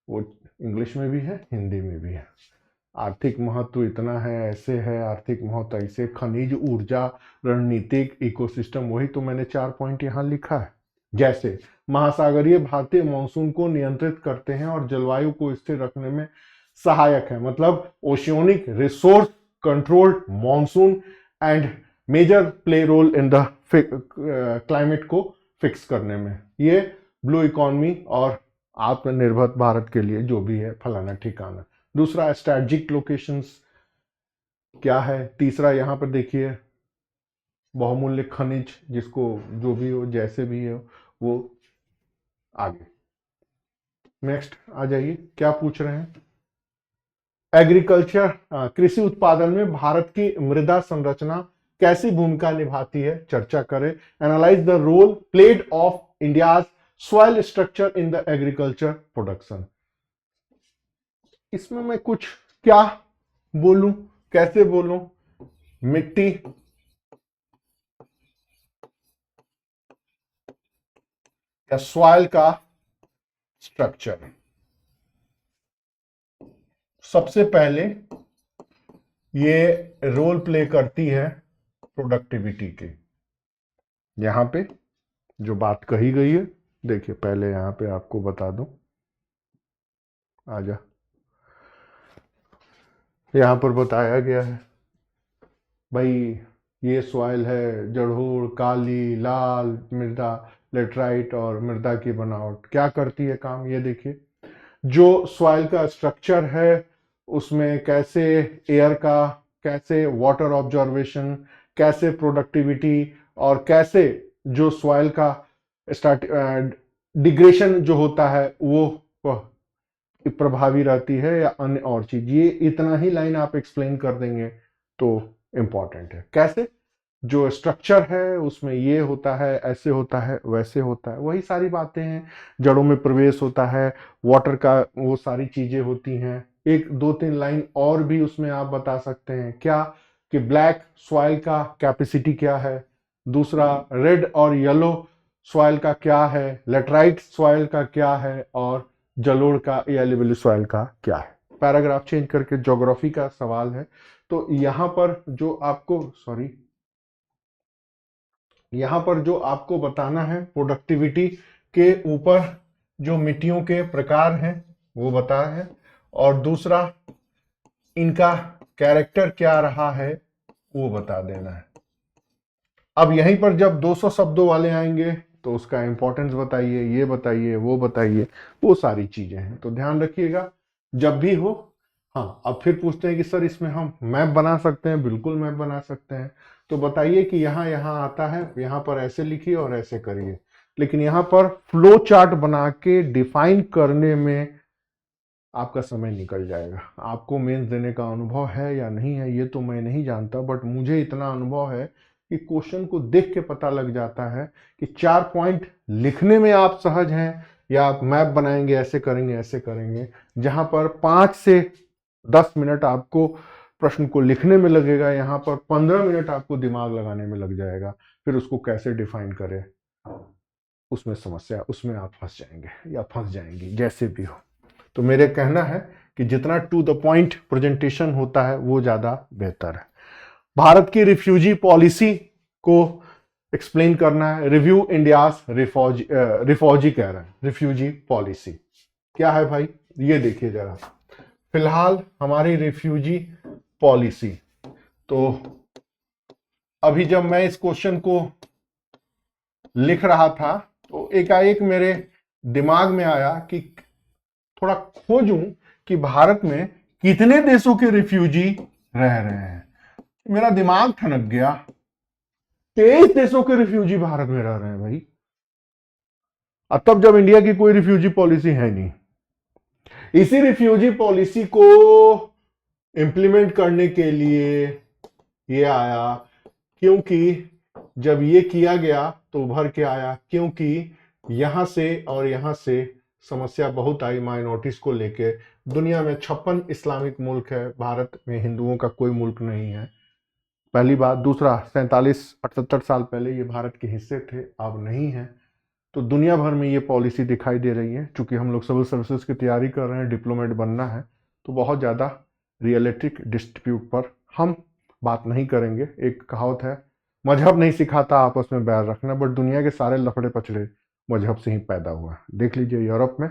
वो इंग्लिश में भी है हिंदी में भी है। आर्थिक महत्व इतना है, ऐसे है, आर्थिक महत्व ऐसे, खनिज ऊर्जा, रणनीतिक, इकोसिस्टम, वही तो मैंने 4 पॉइंट यहां लिखा है। जैसे महासागरीय भारतीय मानसून को नियंत्रित करते हैं और जलवायु को स्थिर रखने में सहायक है, मतलब oceanic resource controlled monsoon and major play role in the climate को फिक्स करने में। ये ब्लू इकोनॉमी और आत्मनिर्भर भारत के लिए जो भी है फलाना ठिकाना। दूसरा स्ट्रैटेजिक लोकेशंस क्या है, तीसरा यहां पर देखिए बहुमूल्य खनिज, जिसको जो भी हो जैसे भी हो वो आगे। नेक्स्ट आ जाइए, क्या पूछ रहे हैं, एग्रीकल्चर कृषि उत्पादन में भारत की मृदा संरचना कैसी भूमिका निभाती है, चर्चा करें। Analyse the role played of India's soil structure in the agriculture production. इसमें मैं कुछ क्या बोलूं, कैसे बोलूं, मिट्टी या सॉइल का स्ट्रक्चर, सबसे पहले ये रोल प्ले करती है प्रोडक्टिविटी के। यहां पे जो बात कही गई है, देखिए पहले यहां पे आपको बता दूं, आजा, यहां पर बताया गया है भाई, ये सॉइल है जड़ोड़, काली, लाल मृदा, लेटराइट, और मृदा की बनावट क्या करती है काम, ये देखिए जो सॉइल का स्ट्रक्चर है उसमें कैसे एयर का, कैसे वाटर ऑब्जर्वेशन, कैसे प्रोडक्टिविटी, और कैसे जो सॉइल का स्टार्ट डिग्रेशन जो होता है वो प्रभावी रहती है, या अन्य और चीज, ये इतना ही लाइन आप एक्सप्लेन कर देंगे तो इंपॉर्टेंट है। कैसे जो स्ट्रक्चर है उसमें ये होता है, ऐसे होता है, वैसे होता है, वही सारी बातें हैं, जड़ों में प्रवेश होता है, वाटर का, वो सारी चीजें होती हैं। एक 2-3 लाइन और भी उसमें आप बता सकते हैं, क्या कि ब्लैक सॉइल का कैपेसिटी क्या है, दूसरा रेड और येलो सॉइल का क्या है, लेटराइट सॉइल का क्या है, और जलोढ़ का या एल्यूवियल सॉइल का क्या है। पैराग्राफ चेंज करके ज्योग्राफी का सवाल है, तो यहां पर जो आपको, सॉरी, यहां पर जो आपको बताना है प्रोडक्टिविटी के ऊपर जो मिट्टियों के प्रकार हैं वो बताया है, और दूसरा इनका कैरेक्टर क्या रहा है वो बता देना है। अब यहीं पर जब 200 शब्दों वाले आएंगे तो उसका इंपॉर्टेंस बताइए, ये बताइए, वो बताइए, वो सारी चीजें हैं, तो ध्यान रखिएगा जब भी हो। हाँ, अब फिर पूछते हैं कि सर इसमें हम मैप बना सकते हैं, बिल्कुल मैप बना सकते हैं, तो बताइए कि यहाँ यहाँ आता है, यहाँ पर ऐसे लिखिए और ऐसे करिए, लेकिन यहाँ पर फ्लो चार्ट बना के डिफाइन करने में आपका समय निकल जाएगा। आपको मेंस देने का अनुभव है या नहीं है ये तो मैं नहीं जानता, बट मुझे इतना अनुभव है कि क्वेश्चन को देख के पता लग जाता है कि 4 पॉइंट लिखने में आप सहज हैं, या आप मैप बनाएंगे, ऐसे करेंगे, ऐसे करेंगे, जहां पर 5 से 10 मिनट आपको प्रश्न को लिखने में लगेगा, यहाँ पर 15 मिनट आपको दिमाग लगाने में लग जाएगा, फिर उसको कैसे डिफाइन करें उसमें समस्या, उसमें आप फंस जाएंगे या फंस जाएंगी, जैसे भी हो। तो मेरे कहना है कि जितना टू द पॉइंट प्रेजेंटेशन होता है वो ज्यादा बेहतर है। भारत की रिफ्यूजी पॉलिसी को एक्सप्लेन करना है, रिव्यू इंडियाज रिफॉजी कह रहे हैं, रिफ्यूजी पॉलिसी क्या है भाई, ये देखिए जरा। फिलहाल हमारी रिफ्यूजी पॉलिसी तो अभी जब मैं इस क्वेश्चन को लिख रहा था तो एकाएक मेरे दिमाग में आया कि थोड़ा खोजूं कि भारत में कितने देशों के रिफ्यूजी रह रहे हैं। मेरा दिमाग ठनक गया, 23 देशों के रिफ्यूजी भारत में रह रहे हैं भाई। अब तब जब इंडिया की कोई रिफ्यूजी पॉलिसी है नहीं, इसी रिफ्यूजी पॉलिसी को इंप्लीमेंट करने के लिए ये आया, क्योंकि जब ये किया गया तो उभर के आया, क्योंकि यहां से और यहां से समस्या बहुत आई माइनॉरिटीज को लेके। दुनिया में 56 इस्लामिक मुल्क है, भारत में हिंदुओं का कोई मुल्क नहीं है, पहली बात। दूसरा, 47-78 साल पहले ये भारत के हिस्से थे, अब नहीं है। तो दुनिया भर में ये पॉलिसी दिखाई दे रही है। चूंकि हम लोग सिविल सर्विसेज की तैयारी कर रहे हैं, डिप्लोमेट बनना है, तो बहुत ज़्यादा रियलिस्टिक डिस्प्यूट पर हम बात नहीं करेंगे। एक कहावत है, मजहब नहीं सिखाता आपस में बैर रखना, बट दुनिया के सारे लफड़े पचड़े मजहब से ही पैदा हुआ। देख लीजिए, यूरोप में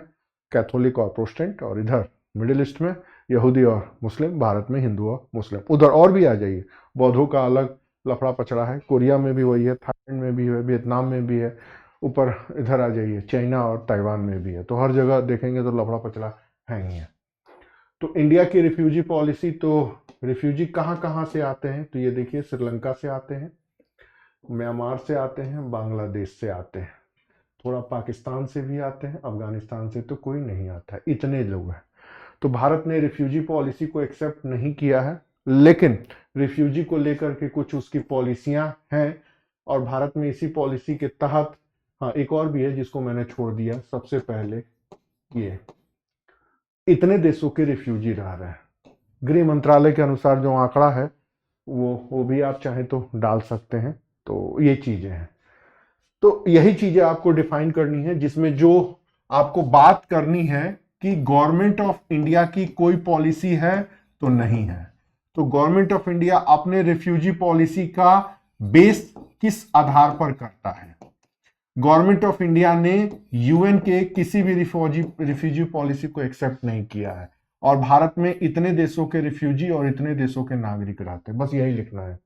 कैथोलिक और प्रोटेस्टेंट, और इधर मिडिल ईस्ट में यहूदी और मुस्लिम, भारत में हिंदू और मुस्लिम। उधर और भी आ जाइए, बौद्धों का अलग लफड़ा पचड़ा है, कोरिया में भी वही है, थाईलैंड में भी है, वियतनाम में भी है, ऊपर इधर आ जाइए चाइना और ताइवान में भी है। तो हर जगह देखेंगे तो लफड़ा पचड़ा है ही है। तो इंडिया की रिफ्यूजी पॉलिसी, तो रिफ्यूजी कहाँ कहाँ से आते हैं, तो ये देखिए, श्रीलंका से आते हैं, म्यांमार से आते हैं, बांग्लादेश से आते हैं, थोड़ा पाकिस्तान से भी आते हैं, अफगानिस्तान से तो कोई नहीं आता, इतने लोग हैं। तो भारत ने रिफ्यूजी पॉलिसी को एक्सेप्ट नहीं किया है, लेकिन रिफ्यूजी को लेकर के कुछ उसकी पॉलिसियां हैं, और भारत में इसी पॉलिसी के तहत, हाँ एक और भी है जिसको मैंने छोड़ दिया, सबसे पहले ये इतने देशों के रिफ्यूजी रह रहे हैं। गृह मंत्रालय के अनुसार जो आंकड़ा है वो भी आप चाहें तो डाल सकते हैं। तो ये चीजें हैं, तो यही चीजें आपको डिफाइन करनी है, जिसमें जो आपको बात करनी है कि गवर्नमेंट ऑफ इंडिया की कोई पॉलिसी है तो नहीं है। तो गवर्नमेंट ऑफ इंडिया अपने रिफ्यूजी पॉलिसी का बेस किस आधार पर करता है? गवर्नमेंट ऑफ इंडिया ने यूएन के किसी भी रिफ्यूजी पॉलिसी को एक्सेप्ट नहीं किया है, और भारत में इतने देशों के रिफ्यूजी और इतने देशों के नागरिक रहते हैं, बस यही लिखना है।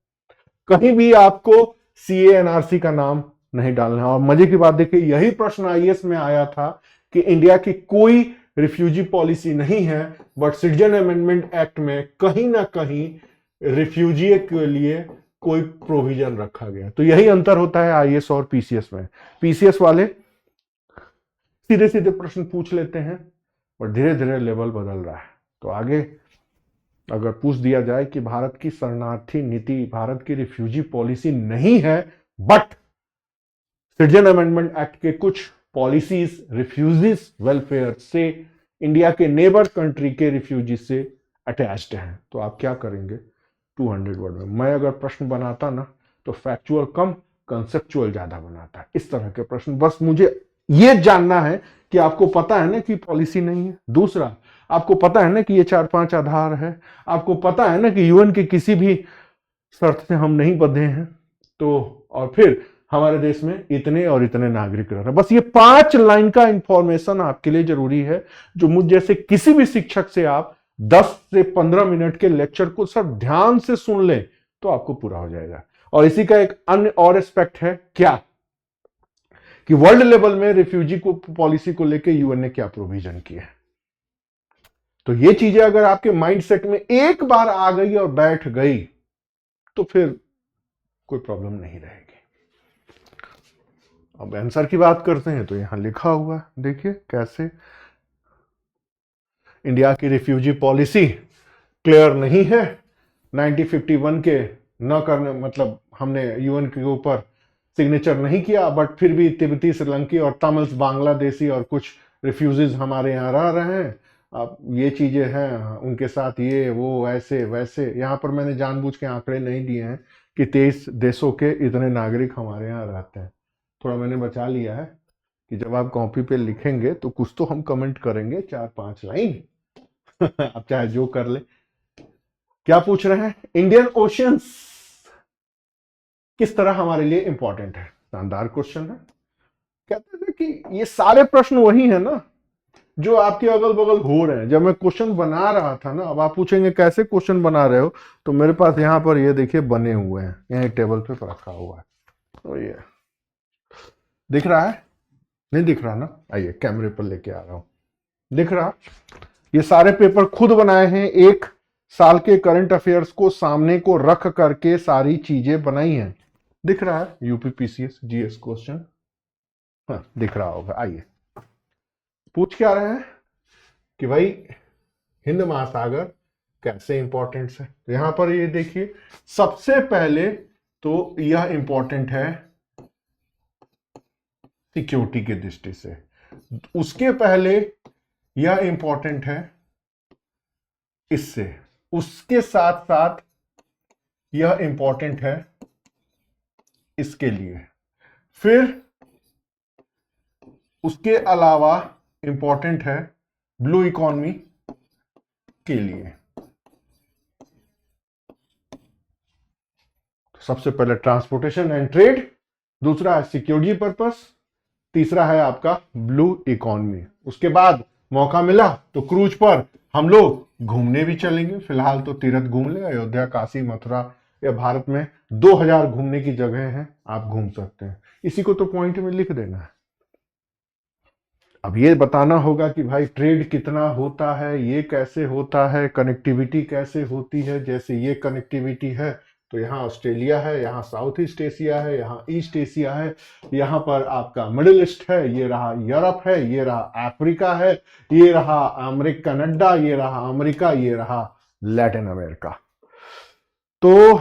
कहीं भी आपको सीएएनआरसी का नाम नहीं डालना है। और मजे की बात देखिए, यही प्रश्न आईएएस में आया था कि इंडिया की कोई रिफ्यूजी पॉलिसी नहीं है, बट सिटीजन अमेंडमेंट एक्ट में कहीं ना कहीं रिफ्यूजी के लिए कोई प्रोविजन रखा गया। तो यही अंतर होता है आईएएस और पीसीएस में। पीसीएस वाले सीधे सीधे प्रश्न पूछ लेते हैं, और धीरे धीरे लेवल बदल रहा है। तो आगे अगर पूछ दिया जाए कि भारत की शरणार्थी नीति, भारत की रिफ्यूजी पॉलिसी नहीं है, बट सिटीजन अमेंडमेंट एक्ट के कुछ पॉलिसीज रिफ्यूजीज वेलफेयर से, इंडिया के नेबर कंट्री के रिफ्यूजी से अटैच्ड हैं, तो आप क्या करेंगे? 200 वर्ड में। मैं अगर प्रश्न बनाता ना तो फैक्चुअल कम, कंसेप्चुअल ज्यादा बनाता। इस तरह के प्रश्न, बस मुझे ये जानना है कि आपको पता है ना कि पॉलिसी नहीं है। दूसरा, आपको पता है ना कि ये 4-5 आधार है। आपको पता है ना कि यूएन के किसी भी शर्त से हम नहीं बंधे हैं। तो और फिर हमारे देश में इतने और इतने नागरिक रह रहे हैं। बस ये 5 लाइन का इंफॉर्मेशन आपके लिए जरूरी है, जो मुझ जैसे किसी भी शिक्षक से आप 10 से 15 मिनट के लेक्चर को सब ध्यान से सुन लें तो आपको पूरा हो जाएगा। और इसी का एक अन्य और एस्पेक्ट है क्या, कि वर्ल्ड लेवल में रिफ्यूजी को पॉलिसी को लेकर यूएन ने क्या प्रोविजन किया। तो ये चीजें अगर आपके माइंडसेट में एक बार आ गई और बैठ गई तो फिर कोई प्रॉब्लम नहीं रहेगी। अब आंसर की बात करते हैं, तो यहां लिखा हुआ है, देखिए कैसे इंडिया की रिफ्यूजी पॉलिसी क्लियर नहीं है। 1951 के न करने, मतलब हमने यूएन के ऊपर सिग्नेचर नहीं किया, बट फिर भी तिब्बती, श्रीलंकी और तमिल्स, बांग्लादेशी और कुछ रिफ्यूजीज हमारे यहाँ रह रहे हैं। अब ये चीजें हैं, उनके साथ ये वो ऐसे वैसे। यहाँ पर मैंने जानबूझ के आंकड़े नहीं दिए हैं कि 23 देशों के इतने नागरिक हमारे यहाँ रहते हैं। थोड़ा मैंने बचा लिया है कि जब आप कॉपी पे लिखेंगे तो कुछ तो हम कमेंट करेंगे, 4-5 लाइन। आप चाहे जो कर ले। क्या पूछ रहे हैं? इंडियन ओशियंस किस तरह हमारे लिए इंपॉर्टेंट है? शानदार क्वेश्चन है। कहते हैं कि ये सारे प्रश्न वही है ना जो आपके अगल बगल हो रहे हैं। जब मैं क्वेश्चन बना रहा था ना, अब आप पूछेंगे कैसे क्वेश्चन बना रहे हो, तो मेरे पास यहाँ पर ये देखिए बने हुए हैं, यहीं टेबल पे रखा हुआ है। तो ये दिख रहा है, नहीं दिख रहा ना, आइए कैमरे पर लेके आ रहा हूं, दिख रहा। ये सारे पेपर खुद बनाए हैं, एक साल के करंट अफेयर्स को सामने को रख करके सारी चीजें बनाई हैं। दिख रहा है, यूपीपीसीएस जीएस क्वेश्चन, हाँ दिख रहा होगा। आइए पूछ क्या रहे हैं कि भाई हिंद महासागर कैसे इंपॉर्टेंट है। तो यहां पर ये देखिए, सबसे पहले तो यह इंपॉर्टेंट है सिक्योरिटी की दृष्टि से, उसके पहले यह इंपॉर्टेंट है इससे, उसके साथ साथ यह इंपॉर्टेंट है इसके लिए, फिर उसके अलावा इंपॉर्टेंट है ब्लू इकोनॉमी के लिए। सबसे पहले ट्रांसपोर्टेशन एंड ट्रेड, दूसरा है सिक्योरिटी पर्पस, तीसरा है आपका ब्लू इकोनॉमी। उसके बाद मौका मिला तो क्रूज पर हम लोग घूमने भी चलेंगे। फिलहाल तो तीर्थ घूम ले, अयोध्या, काशी, मथुरा, या भारत में 2000 घूमने की जगह हैं, आप घूम सकते हैं। इसी को तो पॉइंट में लिख देना है। अब ये बताना होगा कि भाई ट्रेड कितना होता है, ये कैसे होता है, कनेक्टिविटी कैसे होती है। जैसे ये कनेक्टिविटी है तो यहाँ ऑस्ट्रेलिया है, यहाँ साउथ ईस्ट एशिया है, यहाँ ईस्ट एशिया है, यहाँ पर आपका मिडिल ईस्ट है, ये रहा यूरोप है, ये रहा अफ्रीका है, ये रहा अमेरिका, कनाडा, ये रहा अमेरिका, ये रहा लैटिन अमेरिका। तो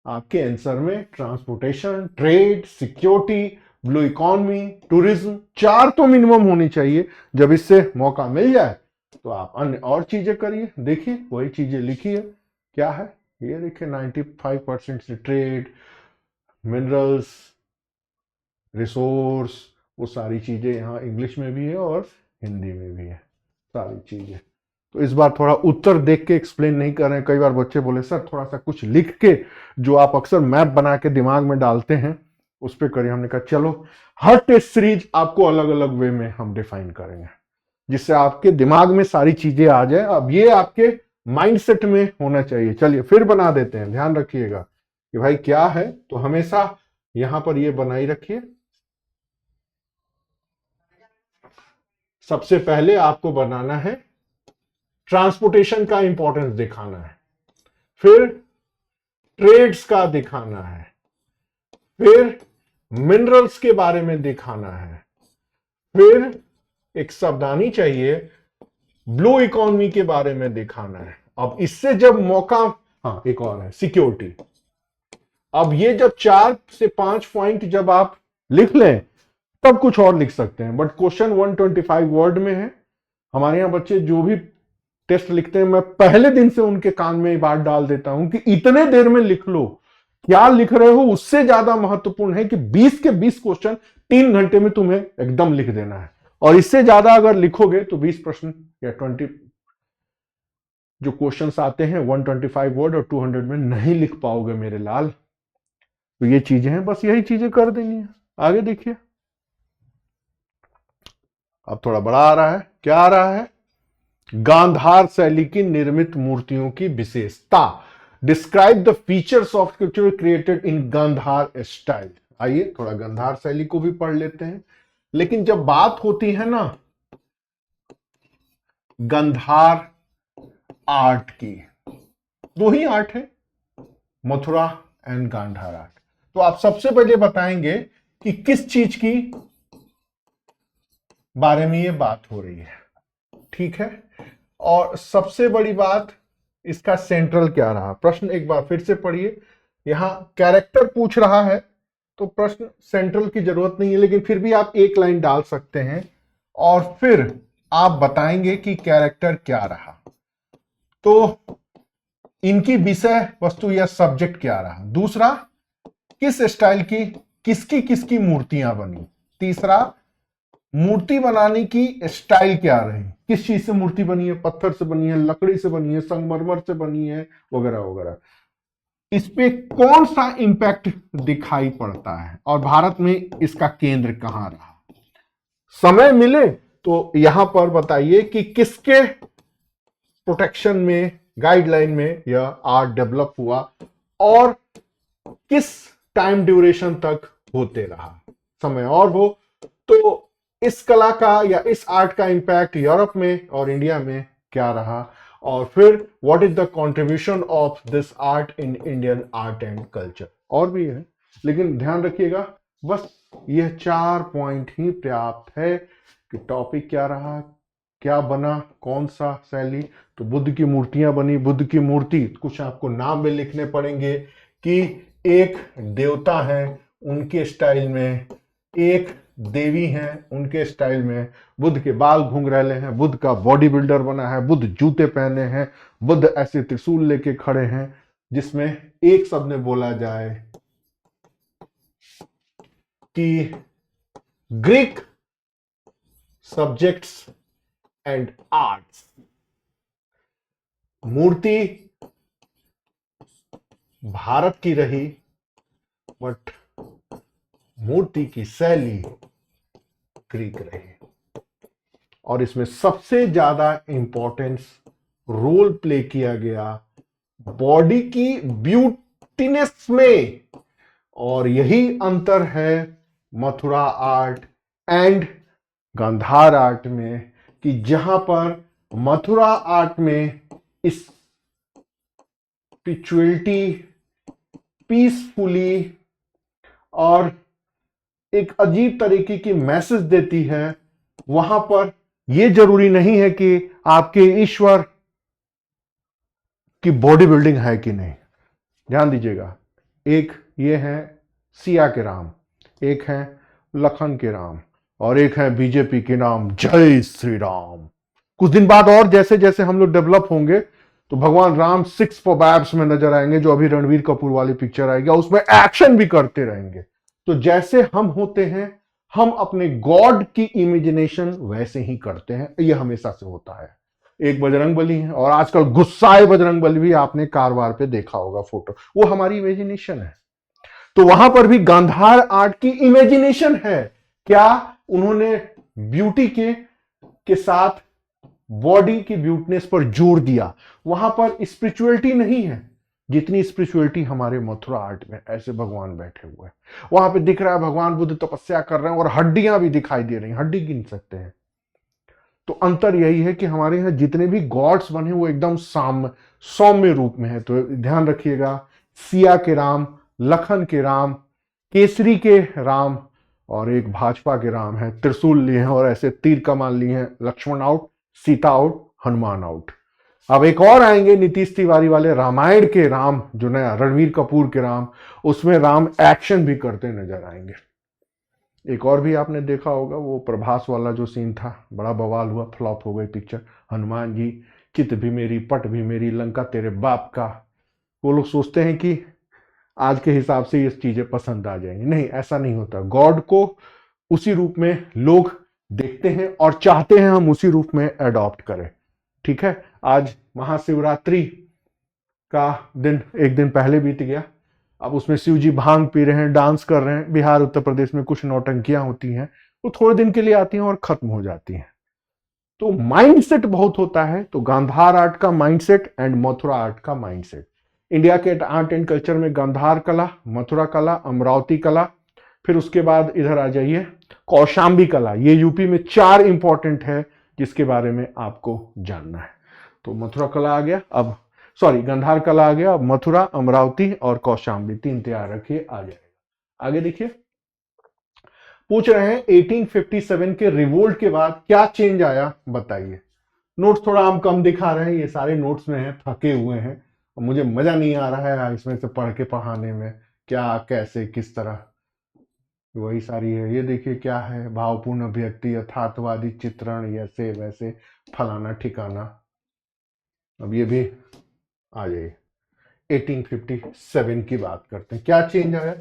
आपके आंसर में transportation, trade, security, blue economy, tourism, 4 तो मिनिमम होनी चाहिए। जब इससे मौका मिल जाए तो आप अन्य और चीजें करिए। देखिए वही चीजें लिखी है, क्या है ये देखिए, 95% से ट्रेड, मिनरल्स, रिसोर्स, वो सारी चीजें यहाँ इंग्लिश में भी है और हिंदी में भी है सारी चीजें। तो इस बार थोड़ा उत्तर देख के एक्सप्लेन नहीं कर रहे हैं। कई बार बच्चे बोले सर थोड़ा सा कुछ लिख के, जो आप अक्सर मैप बना के दिमाग में डालते हैं उस पर करिए। हमने कहा चलो हर टेस्ट सीरीज आपको अलग अलग वे में हम डिफाइन करेंगे, जिससे आपके दिमाग में सारी चीजें आ जाए। अब ये आपके माइंडसेट में होना चाहिए। चलिए फिर बना देते हैं, ध्यान रखिएगा कि भाई क्या है, तो हमेशा यहां पर ये बनाई रखिए। सबसे पहले आपको बनाना है ट्रांसपोर्टेशन का इंपॉर्टेंस दिखाना है, फिर ट्रेड्स का दिखाना है, फिर मिनरल्स के बारे में दिखाना है, फिर एक सावधानी चाहिए ब्लू इकोनॉमी के बारे में दिखाना है। अब इससे जब मौका, हाँ एक और है सिक्योरिटी। अब ये जब 4 से 5 पॉइंट जब आप लिख लें तब कुछ और लिख सकते हैं, बट क्वेश्चन 125 वर्ड में है। हमारे यहां बच्चे जो भी टेस्ट लिखते हैं, मैं पहले दिन से उनके कान में बात डाल देता हूं कि इतने देर में लिख लो। क्या लिख रहे हो उससे ज्यादा महत्वपूर्ण है कि 20 के 20 क्वेश्चन 3 घंटे में तुम्हें एकदम लिख देना है। और इससे ज्यादा अगर लिखोगे तो 20 प्रश्न या 20 जो क्वेश्चंस आते हैं 125 वर्ड और 200 में नहीं लिख पाओगे मेरे लाल। तो ये चीजें हैं, बस यही चीजें कर देनी है। आगे देखिए, अब थोड़ा बड़ा आ रहा है, क्या आ रहा है, गांधार शैली की निर्मित मूर्तियों की विशेषता। Describe the features of sculpture created in Gandhara style. आइए थोड़ा गांधार शैली को भी पढ़ लेते हैं। लेकिन जब बात होती है ना गांधार आर्ट की, 2 ही आर्ट है, मथुरा एंड गांधार आर्ट। तो आप सबसे पहले बताएंगे कि किस चीज की बारे में ये बात हो रही है, ठीक है। और सबसे बड़ी बात, इसका सेंट्रल क्या रहा। प्रश्न एक बार फिर से पढ़िए, यहां कैरेक्टर पूछ रहा है तो प्रश्न सेंट्रल की जरूरत नहीं है, लेकिन फिर भी आप एक लाइन डाल सकते हैं और फिर आप बताएंगे कि कैरेक्टर क्या रहा। तो इनकी विषय वस्तु या सब्जेक्ट क्या रहा। दूसरा, किस स्टाइल की किसकी किसकी मूर्तियां बनी। तीसरा, मूर्ति बनाने की स्टाइल क्या रही, किस चीज से मूर्ति बनी है, पत्थर से बनी है, लकड़ी से बनी है, संगमरमर से बनी है, वगैरह वगैरह। इस पे कौन सा इंपैक्ट दिखाई पड़ता है और भारत में इसका केंद्र कहां रहा। समय मिले तो यहां पर बताइए कि किसके प्रोटेक्शन में, गाइडलाइन में यह आर्ट डेवलप हुआ और किस टाइम ड्यूरेशन तक होते रहा, समय और हो। तो इस कला का या इस आर्ट का इंपैक्ट यूरोप में और इंडिया में क्या रहा, और फिर what is the contribution of this art in Indian art and culture. और भी है, लेकिन ध्यान रखिएगा बस यह 4 पॉइंट ही पर्याप्त है कि टॉपिक क्या रहा, क्या बना, कौन सा शैली। तो बुद्ध की मूर्तियां बनी, बुद्ध की मूर्ति कुछ आपको नाम में लिखने पड़ेंगे कि एक देवता है उनके स्टाइल में, एक देवी हैं उनके स्टाइल में, बुद्ध के बाल घूम रहे हैं, बुद्ध का बॉडी बिल्डर बना है, बुद्ध जूते पहने हैं, बुद्ध ऐसे त्रिशूल लेके खड़े हैं, जिसमें एक शब्द में बोला जाए कि ग्रीक सब्जेक्ट्स एंड आर्ट्स। मूर्ति भारत की रही, बट मूर्ति की शैली ग्रीक रही, और इसमें सबसे ज्यादा इंपॉर्टेंस रोल प्ले किया गया बॉडी की ब्यूटीनेस में। और यही अंतर है Mathura art and Gandhara art में, कि जहां पर मथुरा आर्ट में इस स्पिरिचुअलिटी पीसफुली और एक अजीब तरीके की मैसेज देती है, वहां पर यह जरूरी नहीं है कि आपके ईश्वर की बॉडी बिल्डिंग है कि नहीं। ध्यान दीजिएगा, एक ये है सिया के राम, एक है लखन के राम, और एक है बीजेपी के नाम जय श्री राम। कुछ दिन बाद और जैसे जैसे हम लोग डेवलप होंगे तो भगवान राम 6 फॉरबैब्स में नजर आएंगे, जो अभी रणवीर कपूर वाली पिक्चर आएगी, उसमें एक्शन भी करते रहेंगे। तो जैसे हम होते हैं, हम अपने गॉड की इमेजिनेशन वैसे ही करते हैं, यह हमेशा से होता है। एक बजरंग बली है, और आजकल गुस्साए बजरंग बली भी आपने कारवार पे देखा होगा फोटो, वो हमारी इमेजिनेशन है। तो वहां पर भी गांधार आर्ट की इमेजिनेशन है। क्या उन्होंने ब्यूटी के साथ बॉडी की ब्यूटीनेस पर जोर दिया। वहां पर स्पिरिचुअलिटी नहीं है जितनी स्पिरिचुअलिटी हमारे मथुरा आर्ट में। ऐसे भगवान बैठे हुए हैं, वहां पे दिख रहा है भगवान बुद्ध तपस्या कर रहे हैं, और हड्डियां भी दिखाई दे रही हैं, हड्डी गिन सकते हैं। तो अंतर यही है कि हमारे यहाँ जितने भी गॉड्स बने वो एकदम सौम्य रूप में है। तो ध्यान रखिएगा, सिया के राम, लखन के राम, केसरी के राम, और एक भाजपा के राम है, त्रिशूल लिए हैं और ऐसे तीर कमान लिए हैं। Lakshman out, Sita out, Hanuman out. अब एक और आएंगे नीतीश तिवारी वाले रामायण के राम, जो नया रणवीर कपूर के राम, उसमें राम एक्शन भी करते नजर आएंगे। एक और भी आपने देखा होगा, वो प्रभास वाला जो सीन था, बड़ा बवाल हुआ, फ्लॉप हो गई पिक्चर। हनुमान जी, चित भी मेरी, पट भी मेरी, लंका तेरे बाप का। वो लोग सोचते हैं कि आज के हिसाब से ये चीजें पसंद आ जाएंगी, नहीं, ऐसा नहीं होता। गॉड को उसी रूप में लोग देखते हैं और चाहते हैं हम उसी रूप में अडॉप्ट करें। ठीक है, आज महाशिवरात्रि का दिन एक दिन पहले बीत गया। अब उसमें शिव जी भांग पी रहे हैं, डांस कर रहे हैं। बिहार उत्तर प्रदेश में कुछ नौटंकियां होती हैं, वो थोड़े दिन के लिए आती हैं और खत्म हो जाती हैं। तो माइंडसेट बहुत होता है। तो गांधार आर्ट का माइंडसेट एंड मथुरा आर्ट का माइंडसेट। इंडिया के आर्ट एंड कल्चर में गांधार कला, मथुरा कला, अमरावती कला, फिर उसके बाद इधर आ जाइए कौशाम्बी कला। ये यूपी में 4 इंपॉर्टेंट है जिसके बारे में आपको जानना है। तो मथुरा कला आ गया, अब सॉरी गांधार कला आ गया, अब मथुरा, अमरावती और कौशाम्बी 3 तैयार रखिए, आ जाएगा। आगे देखिए, पूछ रहे हैं 1857 के रिवोल्ट के बाद क्या चेंज आया बताइए। नोट्स थोड़ा हम कम दिखा रहे हैं, ये सारे नोट्स में हैं, थके हुए हैं और मुझे मजा नहीं आ रहा है इसमें से पढ़ के पढ़ाने में, क्या कैसे किस तरह, वही सारी है। ये देखिए क्या है, भावपूर्ण अभिव्यक्ति, यथार्थवादी चित्रण, ऐसे वैसे फलाना ठिकाना। अब ये भी आ जाइए, 1857 की बात करते हैं, क्या चेंज आया।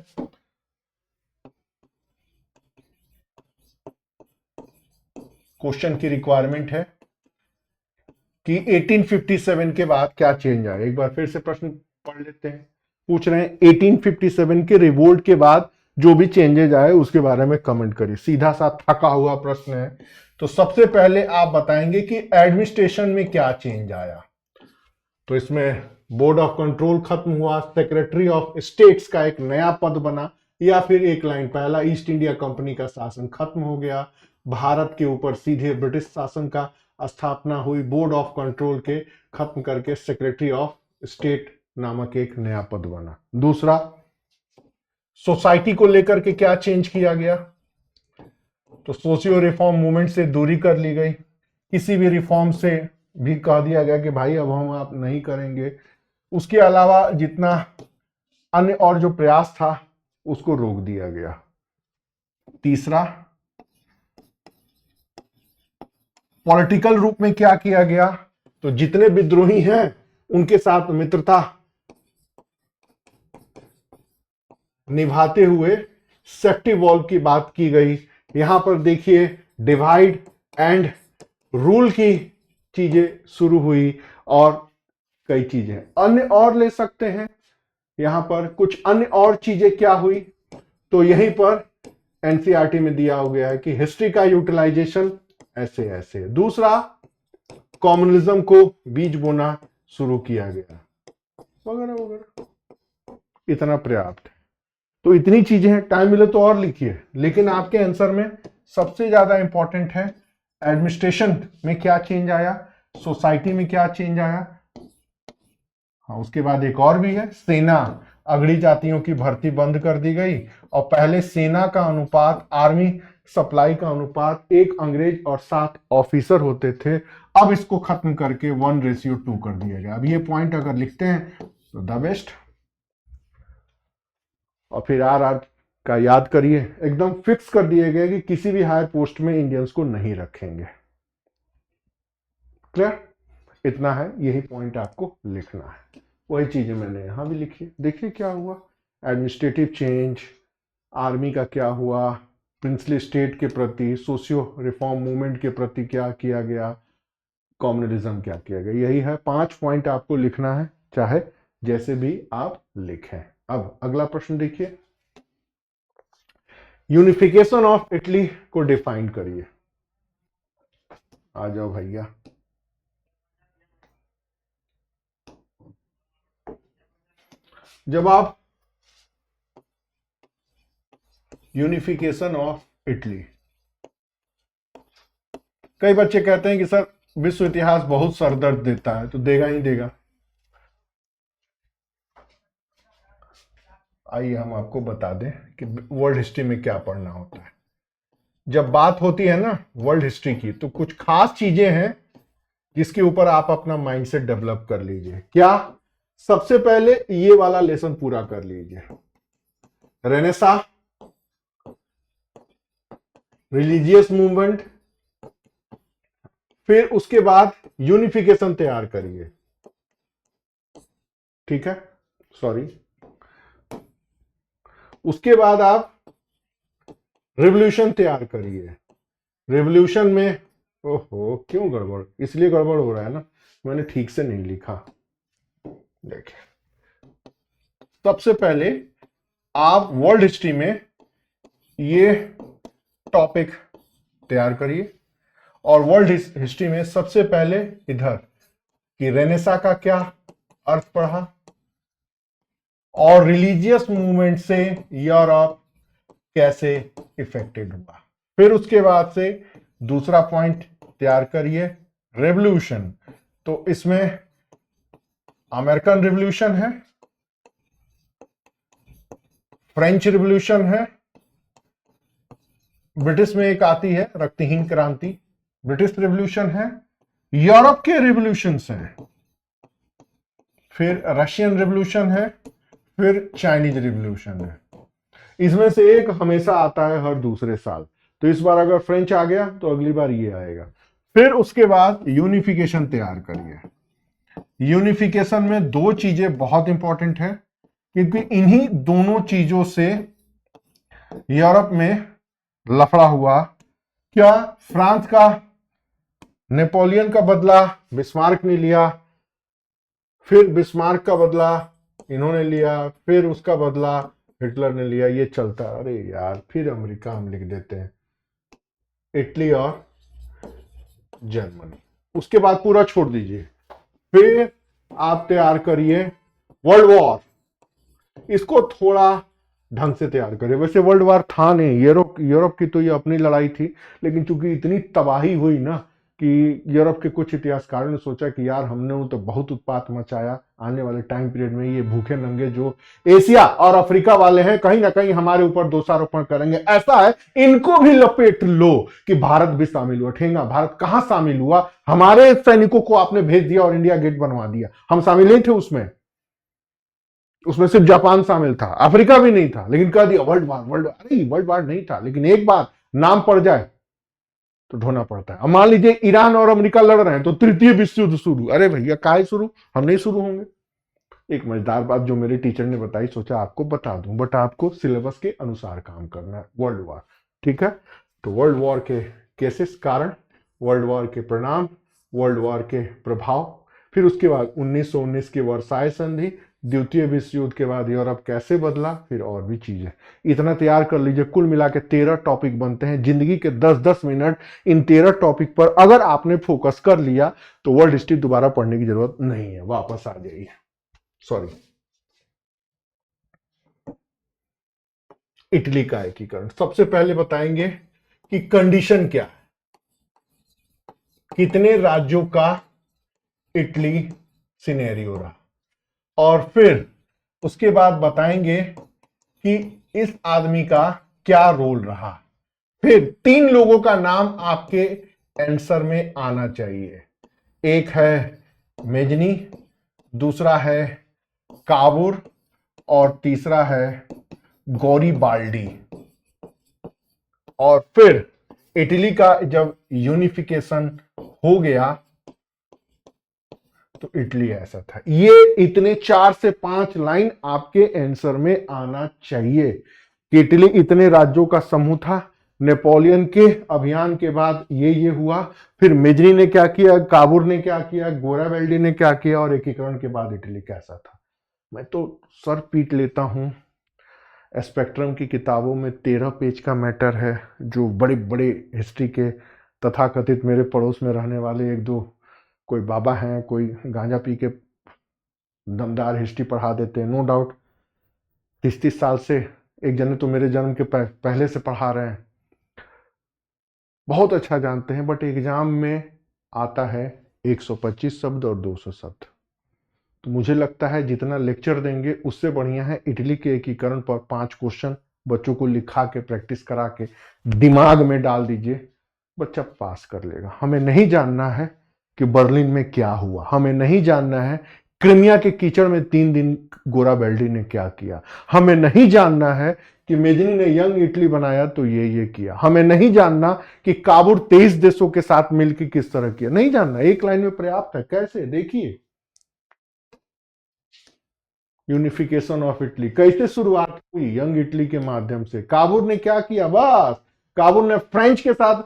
क्वेश्चन की रिक्वायरमेंट है कि 1857 के बाद क्या चेंज आया। एक बार फिर से प्रश्न पढ़ लेते हैं। पूछ रहे हैं 1857 के रिवोल्ट के बाद जो भी चेंजेज आए उसके बारे में कमेंट करिए। सीधा सा थका हुआ प्रश्न है, तो सबसे पहले आप बताएंगे कि एडमिनिस्ट्रेशन में क्या चेंज आया। तो इसमें बोर्ड ऑफ कंट्रोल खत्म हुआ, सेक्रेटरी ऑफ स्टेट्स का एक नया पद बना, या फिर एक लाइन पहला ईस्ट इंडिया कंपनी का शासन खत्म हो गया, भारत के ऊपर सीधे ब्रिटिश शासन का स्थापना हुई, बोर्ड ऑफ कंट्रोल के खत्म करके सेक्रेटरी ऑफ स्टेट नामक एक नया पद बना। दूसरा, सोसाइटी को लेकर के क्या चेंज किया गया, तो सोशियो रिफॉर्म मूवमेंट से दूरी कर ली गई, किसी भी रिफॉर्म से भी कह दिया गया कि भाई अब हम आप नहीं करेंगे। उसके अलावा जितना अन्य और जो प्रयास था उसको रोक दिया गया। तीसरा, पॉलिटिकल रूप में क्या किया गया, तो जितने विद्रोही हैं उनके साथ मित्रता निभाते हुए सेफ्टी वॉल्व की बात की गई। यहां पर देखिए डिवाइड एंड रूल की चीजें शुरू हुई और कई चीजें अन्य और ले सकते हैं। यहां पर कुछ अन्य और चीजें क्या हुई, तो यहीं पर एनसीईआरटी में दिया हो गया है कि हिस्ट्री का यूटिलाइजेशन ऐसे ऐसे। दूसरा, कम्युनिज्म को बीज बोना शुरू किया गया, वगैरह वगैरह। इतना पर्याप्त है। तो इतनी चीजें हैं, टाइम मिले तो और लिखिए, लेकिन आपके आंसर में सबसे ज्यादा इंपॉर्टेंट है एडमिनिस्ट्रेशन में क्या चेंज आया, सोसाइटी में क्या चेंज आया। हाँ, उसके बाद एक और भी है, सेना, अगड़ी जातियों की भर्ती बंद कर दी गई और पहले सेना का अनुपात, आर्मी सप्लाई का अनुपात 1 अंग्रेज और 7 ऑफिसर होते थे, अब इसको खत्म करके 1:2 कर दिया गया। अब ये पॉइंट अगर लिखते हैं तो द बेस्ट। और फिर आर का याद करिए, एकदम फिक्स कर दिए गए कि किसी भी हायर पोस्ट में इंडियंस को नहीं रखेंगे। क्लियर? इतना है, यही पॉइंट आपको लिखना है। वही चीजें मैंने यहां भी लिखी। देखिए क्या हुआ, एडमिनिस्ट्रेटिव चेंज, आर्मी का क्या हुआ, प्रिंसली स्टेट के प्रति, सोशियो रिफॉर्म मूवमेंट के प्रति क्या किया गया, कम्युनिज्म क्या किया गया। यही है, 5 पॉइंट आपको लिखना है, चाहे जैसे भी आप लिखें। अब अगला प्रश्न देखिए, यूनिफिकेशन ऑफ इटली को डिफाइन करिए। आ जाओ भैया। जब आप यूनिफिकेशन ऑफ इटली, कई बच्चे कहते हैं कि सर विश्व इतिहास बहुत सरदर्द देता है, तो देगा ही देगा। आइए हम आपको बता दें कि वर्ल्ड हिस्ट्री में क्या पढ़ना होता है। जब बात होती है ना वर्ल्ड हिस्ट्री की, तो कुछ खास चीजें हैं जिसके ऊपर आप अपना माइंडसेट डेवलप कर लीजिए। क्या? सबसे पहले ये वाला लेसन पूरा कर लीजिए, रेनेसा, रिलीजियस मूवमेंट, फिर उसके बाद यूनिफिकेशन तैयार करिए। ठीक है, सॉरी। उसके बाद आप रिवॉल्यूशन तैयार करिए। रिवॉल्यूशन में, ओहो क्यों गड़बड़, इसलिए गड़बड़ हो रहा है ना, मैंने ठीक से नहीं लिखा। देखिए, सबसे पहले आप वर्ल्ड हिस्ट्री में ये टॉपिक तैयार करिए, और वर्ल्ड हिस्ट्री में सबसे पहले इधर कि रेनेसा का क्या अर्थ पढ़ा और रिलीजियस मूवमेंट से यूरोप कैसे इफेक्टेड हुआ। फिर उसके बाद से दूसरा पॉइंट तैयार करिए, रेवोल्यूशन। तो इसमें अमेरिकन रिवोल्यूशन है, फ्रेंच रिवोल्यूशन है, ब्रिटिश में एक आती है रक्तहीन क्रांति, ब्रिटिश रिवोल्यूशन है, यूरोप के रिवोल्यूशंस हैं, फिर रशियन रिवोल्यूशन है, फिर चाइनीज रिवोल्यूशन है। इसमें से एक हमेशा आता है हर दूसरे साल, तो इस बार अगर फ्रेंच आ गया तो अगली बार ये आएगा। फिर उसके बाद यूनिफिकेशन तैयार करिए। यूनिफिकेशन में 2 चीजें बहुत इंपॉर्टेंट है, क्योंकि इन्हीं दोनों चीजों से यूरोप में लफड़ा हुआ। क्या? फ्रांस का नेपोलियन का बदला बिस्मार्क ने लिया, फिर बिस्मार्क का बदला इन्होंने लिया, फिर उसका बदला हिटलर ने लिया, ये चलता। अरे यार, फिर अमेरिका हम लिख देते हैं। इटली और जर्मनी। उसके बाद पूरा छोड़ दीजिए, फिर आप तैयार करिए वर्ल्ड वॉर। इसको थोड़ा ढंग से तैयार करिए। वैसे वर्ल्ड वॉर था नहीं, यूरोप यूरोप की तो ये अपनी लड़ाई थी, लेकिन चूंकि इतनी तबाही हुई ना कि यूरोप के कुछ इतिहासकारों ने सोचा कि यार हमने तो बहुत उत्पात मचाया, आने वाले टाइम पीरियड में ये भूखे नंगे जो एशिया और अफ्रीका वाले हैं कहीं ना कहीं हमारे ऊपर दोषारोपण करेंगे। ऐसा है इनको भी लपेट लो कि भारत भी शामिल हुआ। ठेंगा, भारत कहां शामिल हुआ? हमारे सैनिकों को आपने भेज दिया और इंडिया गेट बनवा दिया। हम शामिल नहीं थे उसमें, उसमें सिर्फ जापान शामिल था, अफ्रीका भी नहीं था, लेकिन कह दिया वर्ल्ड वार। वर्ल्ड वार नहीं, वर्ल्ड वार नहीं था, लेकिन एक बार नाम पड़ जाए तो ढोना पड़ता है। अब मान लीजिए ईरान और अमेरिका लड़ रहे हैं तो तृतीय विश्व युद्ध शुरू। अरे भैया काहे शुरू? हम नहीं शुरू होंगे। एक मजेदार बात जो मेरे टीचर ने बताई, सोचा आपको बता दूं, बट आपको सिलेबस के अनुसार काम करना है। वर्ल्ड वॉर, ठीक है? तो वर्ल्ड वॉर के केसेस, कारण, वर्ल्ड वॉर के परिणाम, वर्ल्ड वॉर के प्रभाव, फिर उसके बाद 1919 की वर्साय संधि, द्वितीय विश्व युद्ध के बाद यूरोप कैसे बदला, फिर और भी चीजें। इतना तैयार कर लीजिए। कुल मिला के 13 टॉपिक बनते हैं। जिंदगी के 10-10 मिनट इन 13 टॉपिक पर अगर आपने फोकस कर लिया तो वर्ल्ड हिस्ट्री दोबारा पढ़ने की जरूरत नहीं है, वापस आ जाइए। सॉरी, इटली का एकीकरण सबसे पहले बताएंगे कि कंडीशन क्या है, कितने राज्यों का इटली सिनेरियो रहा, और फिर उसके बाद बताएंगे कि इस आदमी का क्या रोल रहा। फिर 3 लोगों का नाम आपके आंसर में आना चाहिए। एक है मेजनी, दूसरा है काबुर, और तीसरा है गौरीबाल्डी। और फिर इटली का जब यूनिफिकेशन हो गया तो इटली ऐसा था। ये इतने 4 से 5 लाइन आपके आंसर में आना चाहिए कि इटली इतने राज्यों का समूह था। नेपोलियन के अभियान के बाद ये हुआ, फिर मेजनी ने क्या किया, काबुर ने क्या किया, गोराबेल्डी ने क्या किया, और एकीकरण के बाद इटली कैसा था। मैं तो सर पीट लेता हूं। स्पेक्ट्रम की किताबों में 13 पेज का मैटर है, जो बड़े बड़े हिस्ट्री के तथाकथित मेरे पड़ोस में रहने वाले एक दो कोई बाबा हैं, कोई गांजा पी के दमदार हिस्ट्री पढ़ा देते हैं। नो डाउट 30-30 साल से एक जने तो मेरे जन्म के पहले से पढ़ा रहे हैं, बहुत अच्छा जानते हैं, बट एग्जाम में आता है 125 शब्द और 200 शब्द। तो मुझे लगता है जितना लेक्चर देंगे उससे बढ़िया है इटली के एकीकरण पर 5 क्वेश्चन बच्चों को लिखा के प्रैक्टिस करा के दिमाग में डाल दीजिए, बच्चा पास कर लेगा। हमें नहीं जानना है कि बर्लिन में क्या हुआ, हमें नहीं जानना है क्रीमिया के कीचड़ में 3 दिन गोराबेल्डी ने क्या किया, हमें नहीं जानना है कि मेजनी ने यंग इटली बनाया तो ये किया, हमें नहीं जानना कि काबुर 23 देशों के साथ मिलकर किस तरह किया, नहीं जानना। एक लाइन में पर्याप्त है। कैसे? देखिए, यूनिफिकेशन ऑफ इटली कैसे शुरुआत हुई? यंग इटली के माध्यम से। काबुर ने क्या किया? बस काबुर ने फ्रेंच के साथ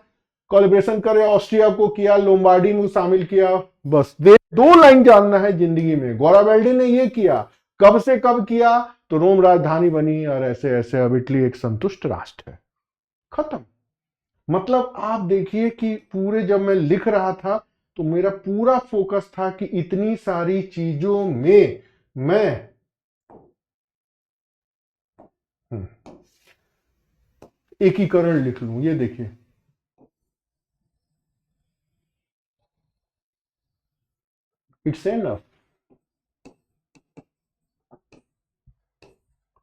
कोलैबोरेशन करे, ऑस्ट्रिया को किया, लोम्बार्डी में शामिल किया। बस 2 लाइन जानना है जिंदगी में। गोराबेल्डी ने ये किया, कब से कब किया, तो रोम राजधानी बनी, और ऐसे ऐसे अब इटली एक संतुष्ट राष्ट्र है। खत्म। मतलब आप देखिए कि पूरे जब मैं लिख रहा था तो मेरा पूरा फोकस था कि इतनी सारी चीजों में मैं एकीकरण लिख लूं। ये देखिए, इट्स एनफ।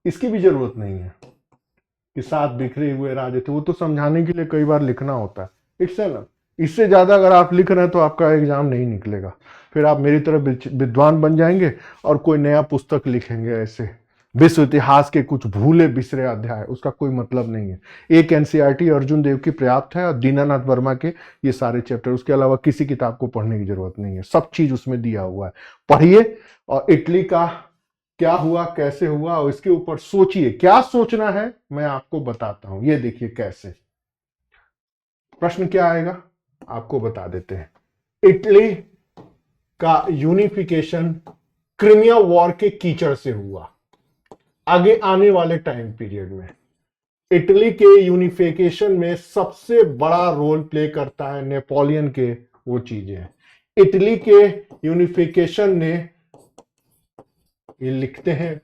इसकी भी जरूरत नहीं है कि 7 बिखरे हुए राज्य थे, वो तो समझाने के लिए कई बार लिखना होता है। It's enough. इससे ज्यादा अगर आप लिख रहे हैं तो आपका एग्जाम नहीं निकलेगा। फिर आप मेरी तरह विद्वान बन जाएंगे और कोई नया पुस्तक लिखेंगे ऐसे विश्व इतिहास के कुछ भूले बिसरे अध्याय, उसका कोई मतलब नहीं है। एक एनसीईआरटी अर्जुन देव की पर्याप्त है और दीनानाथ वर्मा के ये सारे चैप्टर, उसके अलावा किसी किताब को पढ़ने की जरूरत नहीं है। सब चीज उसमें दिया हुआ है, पढ़िए। और इटली का क्या हुआ, कैसे हुआ, और इसके ऊपर सोचिए। क्या सोचना है मैं आपको बताता हूं। ये देखिए कैसे प्रश्न क्या आएगा आपको बता देते हैं। इटली का यूनिफिकेशन क्रीमिया वॉर के कीचड़ से हुआ। आगे आने वाले टाइम पीरियड में इटली के यूनिफिकेशन में सबसे बड़ा रोल प्ले करता है नेपोलियन के वो चीजें हैं। इटली के यूनिफिकेशन ने, ये लिखते हैं,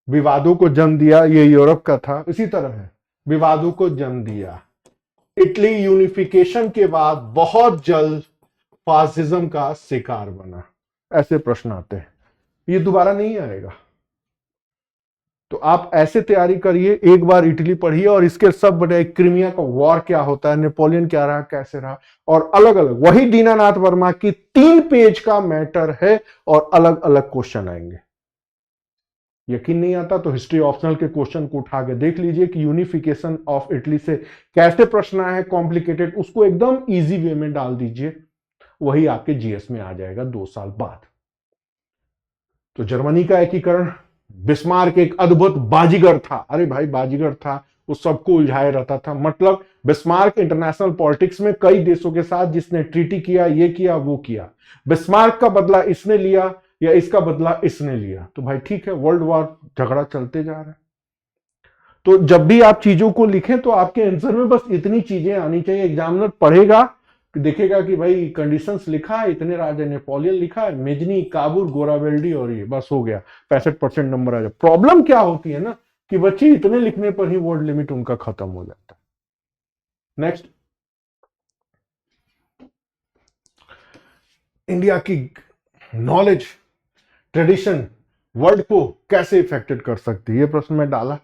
विवादों को जन्म दिया। ये यूरोप का था, इसी तरह है, विवादों को जन्म दिया। इटली यूनिफिकेशन के बाद बहुत जल्द फासिज्म का शिकार बना। ऐसे प्रश्न आते हैं, ये दोबारा नहीं आएगा। तो आप ऐसे तैयारी करिए, एक बार इटली पढ़िए और इसके सब बड़े, क्रीमिया का वॉर क्या होता है, नेपोलियन क्या रहा, कैसे रहा, और अलग अलग, वही दीनानाथ वर्मा की 3 पेज का मैटर है और अलग अलग क्वेश्चन आएंगे। यकीन नहीं आता तो हिस्ट्री ऑप्शनल के क्वेश्चन को उठा के देख लीजिए कि यूनिफिकेशन ऑफ इटली से कैसे प्रश्न आए हैं, कॉम्प्लिकेटेड, उसको एकदम इजी वे में डाल दीजिए, वही आपके जीएस में आ जाएगा 2 साल बाद। तो जर्मनी का एकीकरण, बिस्मार्क एक अद्भुत बाजीगर था। अरे भाई बाजीगर था, वो सबको उलझाए रहता था। मतलब बिस्मार्क इंटरनेशनल पॉलिटिक्स में कई देशों के साथ जिसने ट्रीटी किया, ये किया, वो किया, बिस्मार्क का बदला इसने लिया या इसका बदला इसने लिया। तो भाई ठीक है, वर्ल्ड वॉर झगड़ा चलते जा रहा है। तो जब भी आप चीजों को लिखें तो आपके आंसर में बस इतनी चीजें आनी चाहिए। एग्जामिनर पढ़ेगा, देखेगा कि भाई कंडीशंस लिखा है, इतने राजा, नेपोलियन लिखा है, मेजनी, काबुल, गोरावेल्डी, और ये बस हो गया, 65% नंबर आ जाए। प्रॉब्लम क्या होती है ना कि बच्चे इतने लिखने पर ही वर्ड लिमिट उनका खत्म हो जाता है। नेक्स्ट, इंडिया की नॉलेज ट्रेडिशन वर्ल्ड को कैसे इफेक्टेड कर सकती है, ये प्रश्न में डाला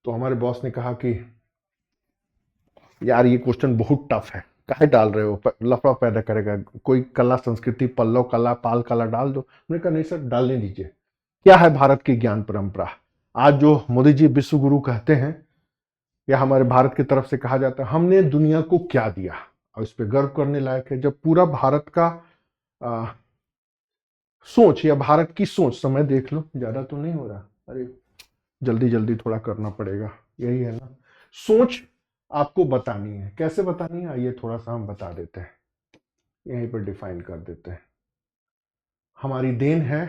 तो हमारे बॉस ने कहा कि यार ये क्वेश्चन बहुत टफ है, काहे डाल रहे हो, लफड़ा पैदा करेगा, कोई कला संस्कृति, पल्लव कला, पाल कला डाल दो। मैंने कहा नहीं सर, डालने दीजिए। क्या है भारत की ज्ञान परंपरा? आज जो मोदी जी विश्व गुरु कहते हैं, या हमारे भारत की तरफ से कहा जाता है, हमने दुनिया को क्या दिया, और इस पर गर्व करने लायक है। जब पूरा भारत का सोच, या भारत की सोच, समय देख लो, ज्यादा तो नहीं हो रहा, अरे जल्दी जल्दी थोड़ा करना पड़ेगा, यही है ना। सोच आपको बतानी है, कैसे बतानी है आइए थोड़ा सा हम बता देते हैं, यहीं पर डिफाइन कर देते हैं। हमारी देन है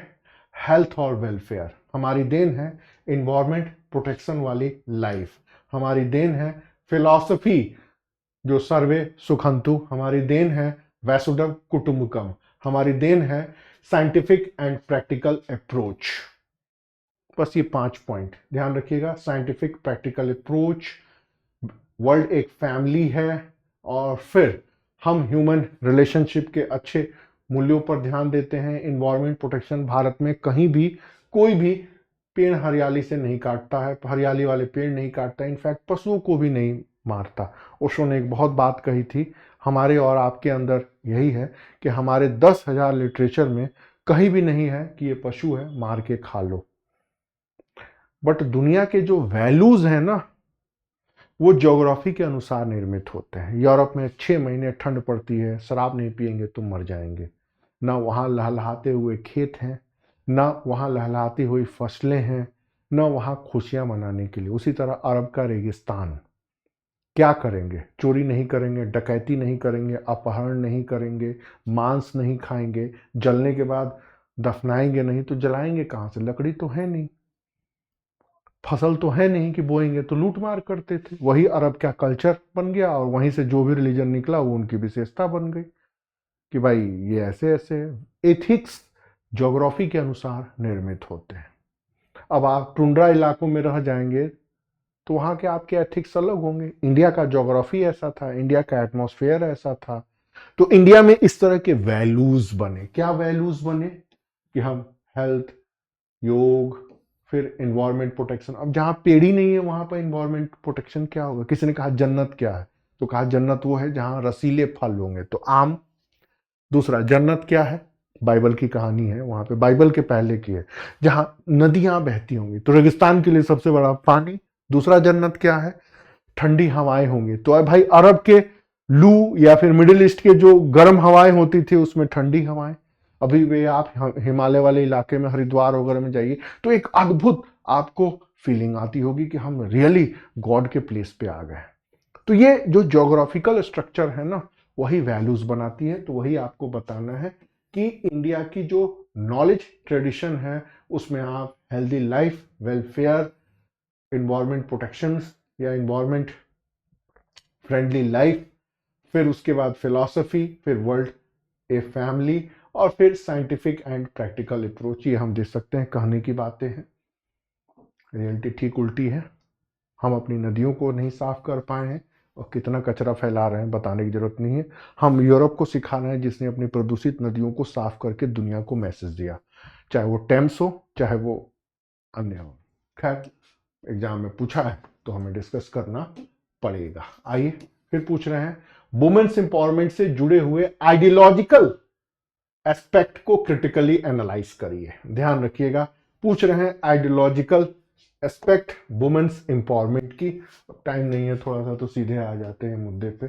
हेल्थ और वेलफेयर, हमारी देन है इन्वायरमेंट प्रोटेक्शन वाली लाइफ, हमारी देन है फिलॉसफी जो सर्वे सुखंतु, हमारी देन है वैसुधैव कुटुंबकम, हमारी देन है साइंटिफिक एंड प्रैक्टिकल अप्रोच। बस ये 5 पॉइंट ध्यान रखिएगा। साइंटिफिक, प्रैक्टिकल अप्रोच, वर्ल्ड एक फैमिली है, और फिर हम ह्यूमन रिलेशनशिप के अच्छे मूल्यों पर ध्यान देते हैं। इन्वायरमेंट प्रोटेक्शन, भारत में कहीं भी कोई भी पेड़ हरियाली से नहीं काटता है, हरियाली वाले पेड़ नहीं काटता, इनफैक्ट पशुओं को भी नहीं मारता। ओशो ने एक बहुत बात कही थी, हमारे और आपके अंदर यही है कि हमारे 10,000 लिटरेचर में कहीं भी नहीं है कि ये पशु है, मार के खा लो। बट दुनिया के जो वैल्यूज हैं ना, वो ज्योग्राफी के अनुसार निर्मित होते हैं। यूरोप में 6 महीने ठंड पड़ती है, शराब नहीं पिएंगे तो मर जाएंगे। ना वहाँ लहलहाते हुए खेत हैं, ना वहाँ लहलहाती हुई फसलें हैं, ना वहाँ खुशियाँ मनाने के लिए। उसी तरह अरब का रेगिस्तान, क्या करेंगे? चोरी नहीं करेंगे, डकैती नहीं करेंगे, अपहरण नहीं करेंगे, मांस नहीं खाएंगे, जलने के बाद दफनाएंगे नहीं तो जलाएंगे कहाँ से? लकड़ी तो है नहीं, फसल तो है नहीं कि बोएंगे, तो लूट मार करते थे। वही अरब का कल्चर बन गया, और वहीं से जो भी रिलीजन निकला वो उनकी विशेषता बन गई कि भाई ये ऐसे ऐसे है। एथिक्स ज्योग्राफी के अनुसार निर्मित होते हैं। अब आप टुंड्रा इलाकों में रह जाएंगे तो वहाँ के आपके एथिक्स अलग होंगे। इंडिया का ज्योग्राफी ऐसा था, इंडिया का एटमॉस्फेयर ऐसा था। तो इंडिया में इस तरह के वैल्यूज बने। क्या वैल्यूज बने? कि हम हेल्थ, योग, फिर इन्वायरमेंट प्रोटेक्शन। अब जहां पेड़ ही नहीं है वहां पर इन्वायरमेंट प्रोटेक्शन क्या होगा? किसी ने कहा जन्नत क्या है, तो कहा जन्नत वो है जहां रसीले फल होंगे, तो आम। दूसरा, जन्नत क्या है? बाइबल की कहानी है, वहां पे बाइबल के पहले की है, जहां नदियां बहती होंगी, तो रेगिस्तान के लिए सबसे बड़ा पानी। दूसरा जन्नत क्या है? ठंडी हवाएं होंगी। तो अब भाई अरब के लू, या फिर मिडिल ईस्ट के जो गर्म हवाएं होती थी उसमें ठंडी हवाएं। अभी वे आप हिमालय वाले इलाके में, हरिद्वार वगैरह में जाइए तो एक अद्भुत आपको फीलिंग आती होगी कि हम रियली गॉड के प्लेस पे आ गए। तो ये जो ज्योग्राफिकल स्ट्रक्चर है ना, वही वैल्यूज बनाती है। तो वही आपको बताना है कि इंडिया की जो नॉलेज ट्रेडिशन है उसमें आप healthy life, welfare, environment protections या इन्वायरमेंट फ्रेंडली लाइफ, फिर उसके बाद फिलॉसफी, फिर वर्ल्ड ए फैमिली, और फिर साइंटिफिक एंड प्रैक्टिकल अप्रोच। ये हम देख सकते हैं, कहने की बातें हैं, रियलिटी ठीक उल्टी है। हम अपनी नदियों को नहीं साफ कर पाए हैं और कितना कचरा फैला रहे हैं बताने की जरूरत नहीं है। हम यूरोप को सिखा रहे हैं जिसने अपनी प्रदूषित नदियों को साफ करके दुनिया को मैसेज दिया, चाहे वो टेम्स हो चाहे वो अन्य हो। खैर, एग्जाम में पूछा है तो हमें डिस्कस करना पड़ेगा। आइए फिर पूछ रहे हैं, वुमेन्स एम्पावरमेंट से जुड़े हुए आइडियोलॉजिकल एस्पेक्ट को क्रिटिकली एनालाइज करिए। ध्यान रखिएगा, पूछ रहे हैं आइडियोलॉजिकल एस्पेक्ट वुमेन्स एम्पावरमेंट की। टाइम नहीं है थोड़ा सा, तो सीधे आ जाते हैं मुद्दे पे।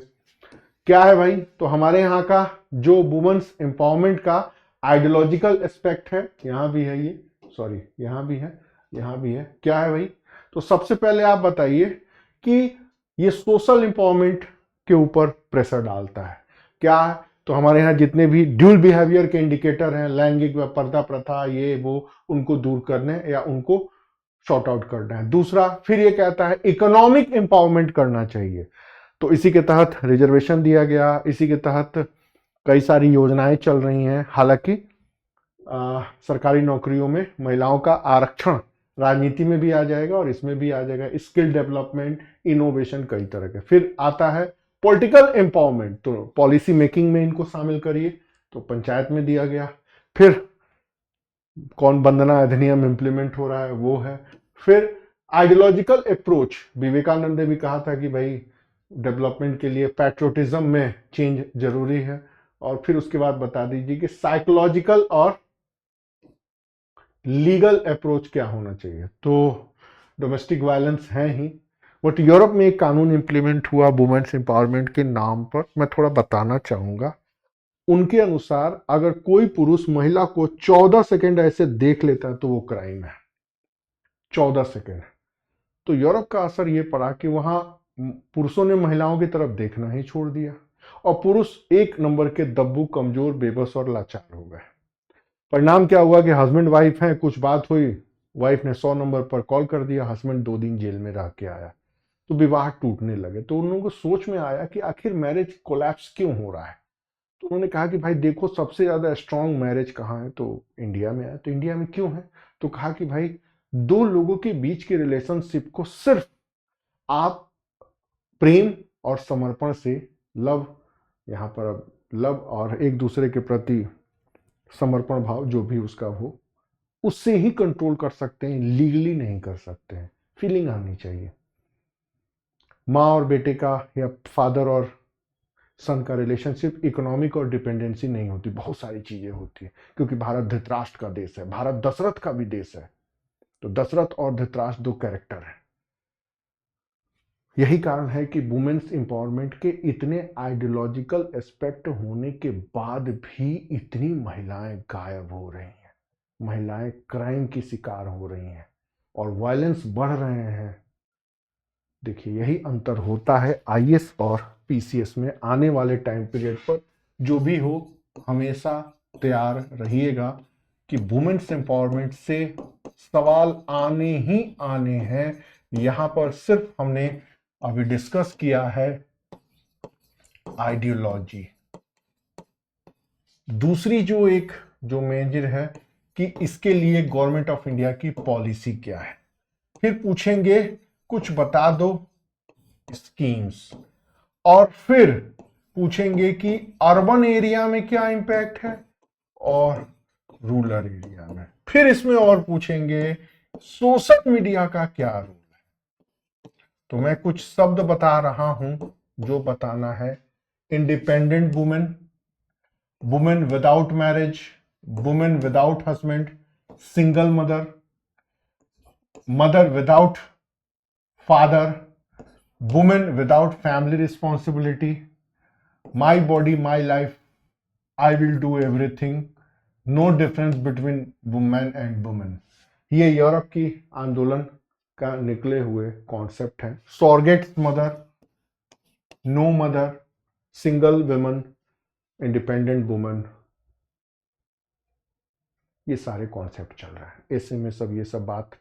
क्या है भाई, तो हमारे यहाँ का जो वुमेन्स एम्पावरमेंट का आइडियोलॉजिकल एस्पेक्ट है, यहाँ भी है ये, सॉरी यहाँ भी है, यहाँ भी है। क्या है भाई, तो सबसे पहले आप बताइए कि ये सोशल एम्पावरमेंट के ऊपर प्रेशर डालता है। क्या है, तो हमारे यहाँ जितने भी ड्यूल बिहेवियर के इंडिकेटर हैं, लैंगिक पर्दा प्रथा, ये वो, उनको दूर करने या उनको शॉर्ट आउट करना है। दूसरा, फिर ये कहता है इकोनॉमिक एम्पावरमेंट करना चाहिए, तो इसी के तहत रिजर्वेशन दिया गया, इसी के तहत कई सारी योजनाएं चल रही हैं। हालांकि सरकारी नौकरियों में महिलाओं का आरक्षण राजनीति में भी आ जाएगा और इसमें भी आ जाएगा, स्किल डेवलपमेंट, इनोवेशन, कई तरह के। फिर आता है पॉलिटिकल एम्पावरमेंट, तो पॉलिसी मेकिंग में इनको शामिल करिए, तो पंचायत में दिया गया। फिर कौन वंदना अधिनियम इंप्लीमेंट हो रहा है, वो है। फिर आइडियोलॉजिकल अप्रोच, विवेकानंद ने भी कहा था कि भाई डेवलपमेंट के लिए पैट्रियोटिज्म में चेंज जरूरी है। और फिर उसके बाद बता दीजिए कि साइकोलॉजिकल और लीगल अप्रोच क्या होना चाहिए। तो डोमेस्टिक वायलेंस है ही, बट यूरोप में एक कानून इंप्लीमेंट हुआ वुमेन्स एम्पावरमेंट के नाम पर, मैं थोड़ा बताना चाहूंगा। उनके अनुसार अगर कोई पुरुष महिला को 14 सेकंड ऐसे देख लेता है तो वो क्राइम है। 14 सेकंड। तो यूरोप का असर ये पड़ा कि वहां पुरुषों ने महिलाओं की तरफ देखना ही छोड़ दिया और पुरुष एक नंबर के दब्बू, कमजोर, बेबस और लाचार हो गए। परिणाम क्या हुआ कि हस्बैंड वाइफ हैं, कुछ बात हुई, वाइफ ने 100 नंबर पर कॉल कर दिया, हस्बैंड 2 दिन जेल में रह के आया, तो विवाह टूटने लगे। तो उन लोगों को सोच में आया कि आखिर मैरिज कोलैप्स क्यों हो रहा है। तो उन्होंने कहा कि भाई देखो, सबसे ज्यादा स्ट्रांग मैरिज कहाँ है, तो इंडिया में है। तो इंडिया में क्यों है, तो कहा कि भाई दो लोगों के बीच के रिलेशनशिप को सिर्फ आप प्रेम और समर्पण से, लव, यहाँ पर अब लव और एक दूसरे के प्रति समर्पण भाव जो भी उसका हो, उससे ही कंट्रोल कर सकते हैं, लीगली नहीं कर सकते हैं। फीलिंग आनी चाहिए। माँ और बेटे का या फादर और सन का रिलेशनशिप इकोनॉमिक और डिपेंडेंसी नहीं होती, बहुत सारी चीजें होती है, क्योंकि भारत धृतराष्ट्र का देश है, भारत दशरथ का भी देश है। तो दशरथ और धृतराष्ट्र 2 कैरेक्टर हैं। यही कारण है कि वुमेन्स एम्पावरमेंट के इतने आइडियोलॉजिकल एस्पेक्ट होने के बाद भी इतनी महिलाएं गायब हो रही हैं, महिलाएं क्राइम की शिकार हो रही हैं और वायलेंस बढ़ रहे हैं। देखिए, यही अंतर होता है आईएएस और पीसीएस में। आने वाले टाइम पीरियड पर जो भी हो, हमेशा तैयार रहिएगा कि वुमेन्स एम्पावरमेंट से सवाल आने ही आने हैं। यहां पर सिर्फ हमने अभी डिस्कस किया है आइडियोलॉजी। दूसरी जो मेजर है कि इसके लिए गवर्नमेंट ऑफ इंडिया की पॉलिसी क्या है। फिर पूछेंगे कुछ बता दो स्कीम्स, और फिर पूछेंगे कि अर्बन एरिया में क्या इंपैक्ट है और रूरल एरिया में। फिर इसमें और पूछेंगे सोशल मीडिया का क्या रोल है। तो मैं कुछ शब्द बता रहा हूं जो बताना है। Independent women, women without marriage, women without husband, single mother, mother without father, women without family responsibility, my body my life, I will do everything, no difference between women and women. ये Europe की आंदोलन का निकले हुए concept है। Surrogate mother, no mother, single women, independent women, ये सारे concept चल रहा है। ऐसे में सब ये सब बात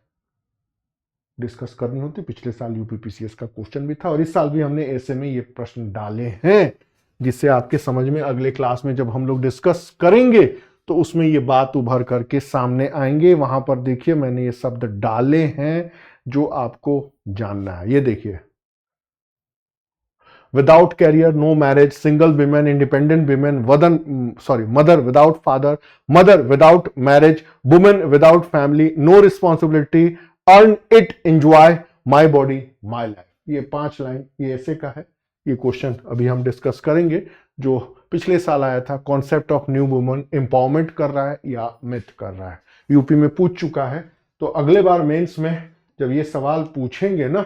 डिस्कस करनी होती। पिछले साल यूपीपीसीएस का क्वेश्चन भी था और इस साल भी हमने ऐसे में ये प्रश्न डाले हैं। जिससे आपके समझ में अगले क्लास में जब हम लोग डिस्कस करेंगे तो उसमें ये बात उभर करके सामने आएंगे। वहां पर देखिए मैंने ये शब्द डाले हैं जो आपको जानना है। ये देखिए, without career no marriage, single women, independent women, mother without father, mother without marriage, woman without family, no responsibility, earn it, enjoy, my body my life। ये 5 लाइन ये ऐसे का है। ये क्वेश्चन अभी हम डिस्कस करेंगे जो पिछले साल आया था। Concept of new woman empowerment कर रहा है या मिथ कर रहा है, यूपी में पूछ चुका है। तो अगले बार मेंस में जब ये सवाल पूछेंगे ना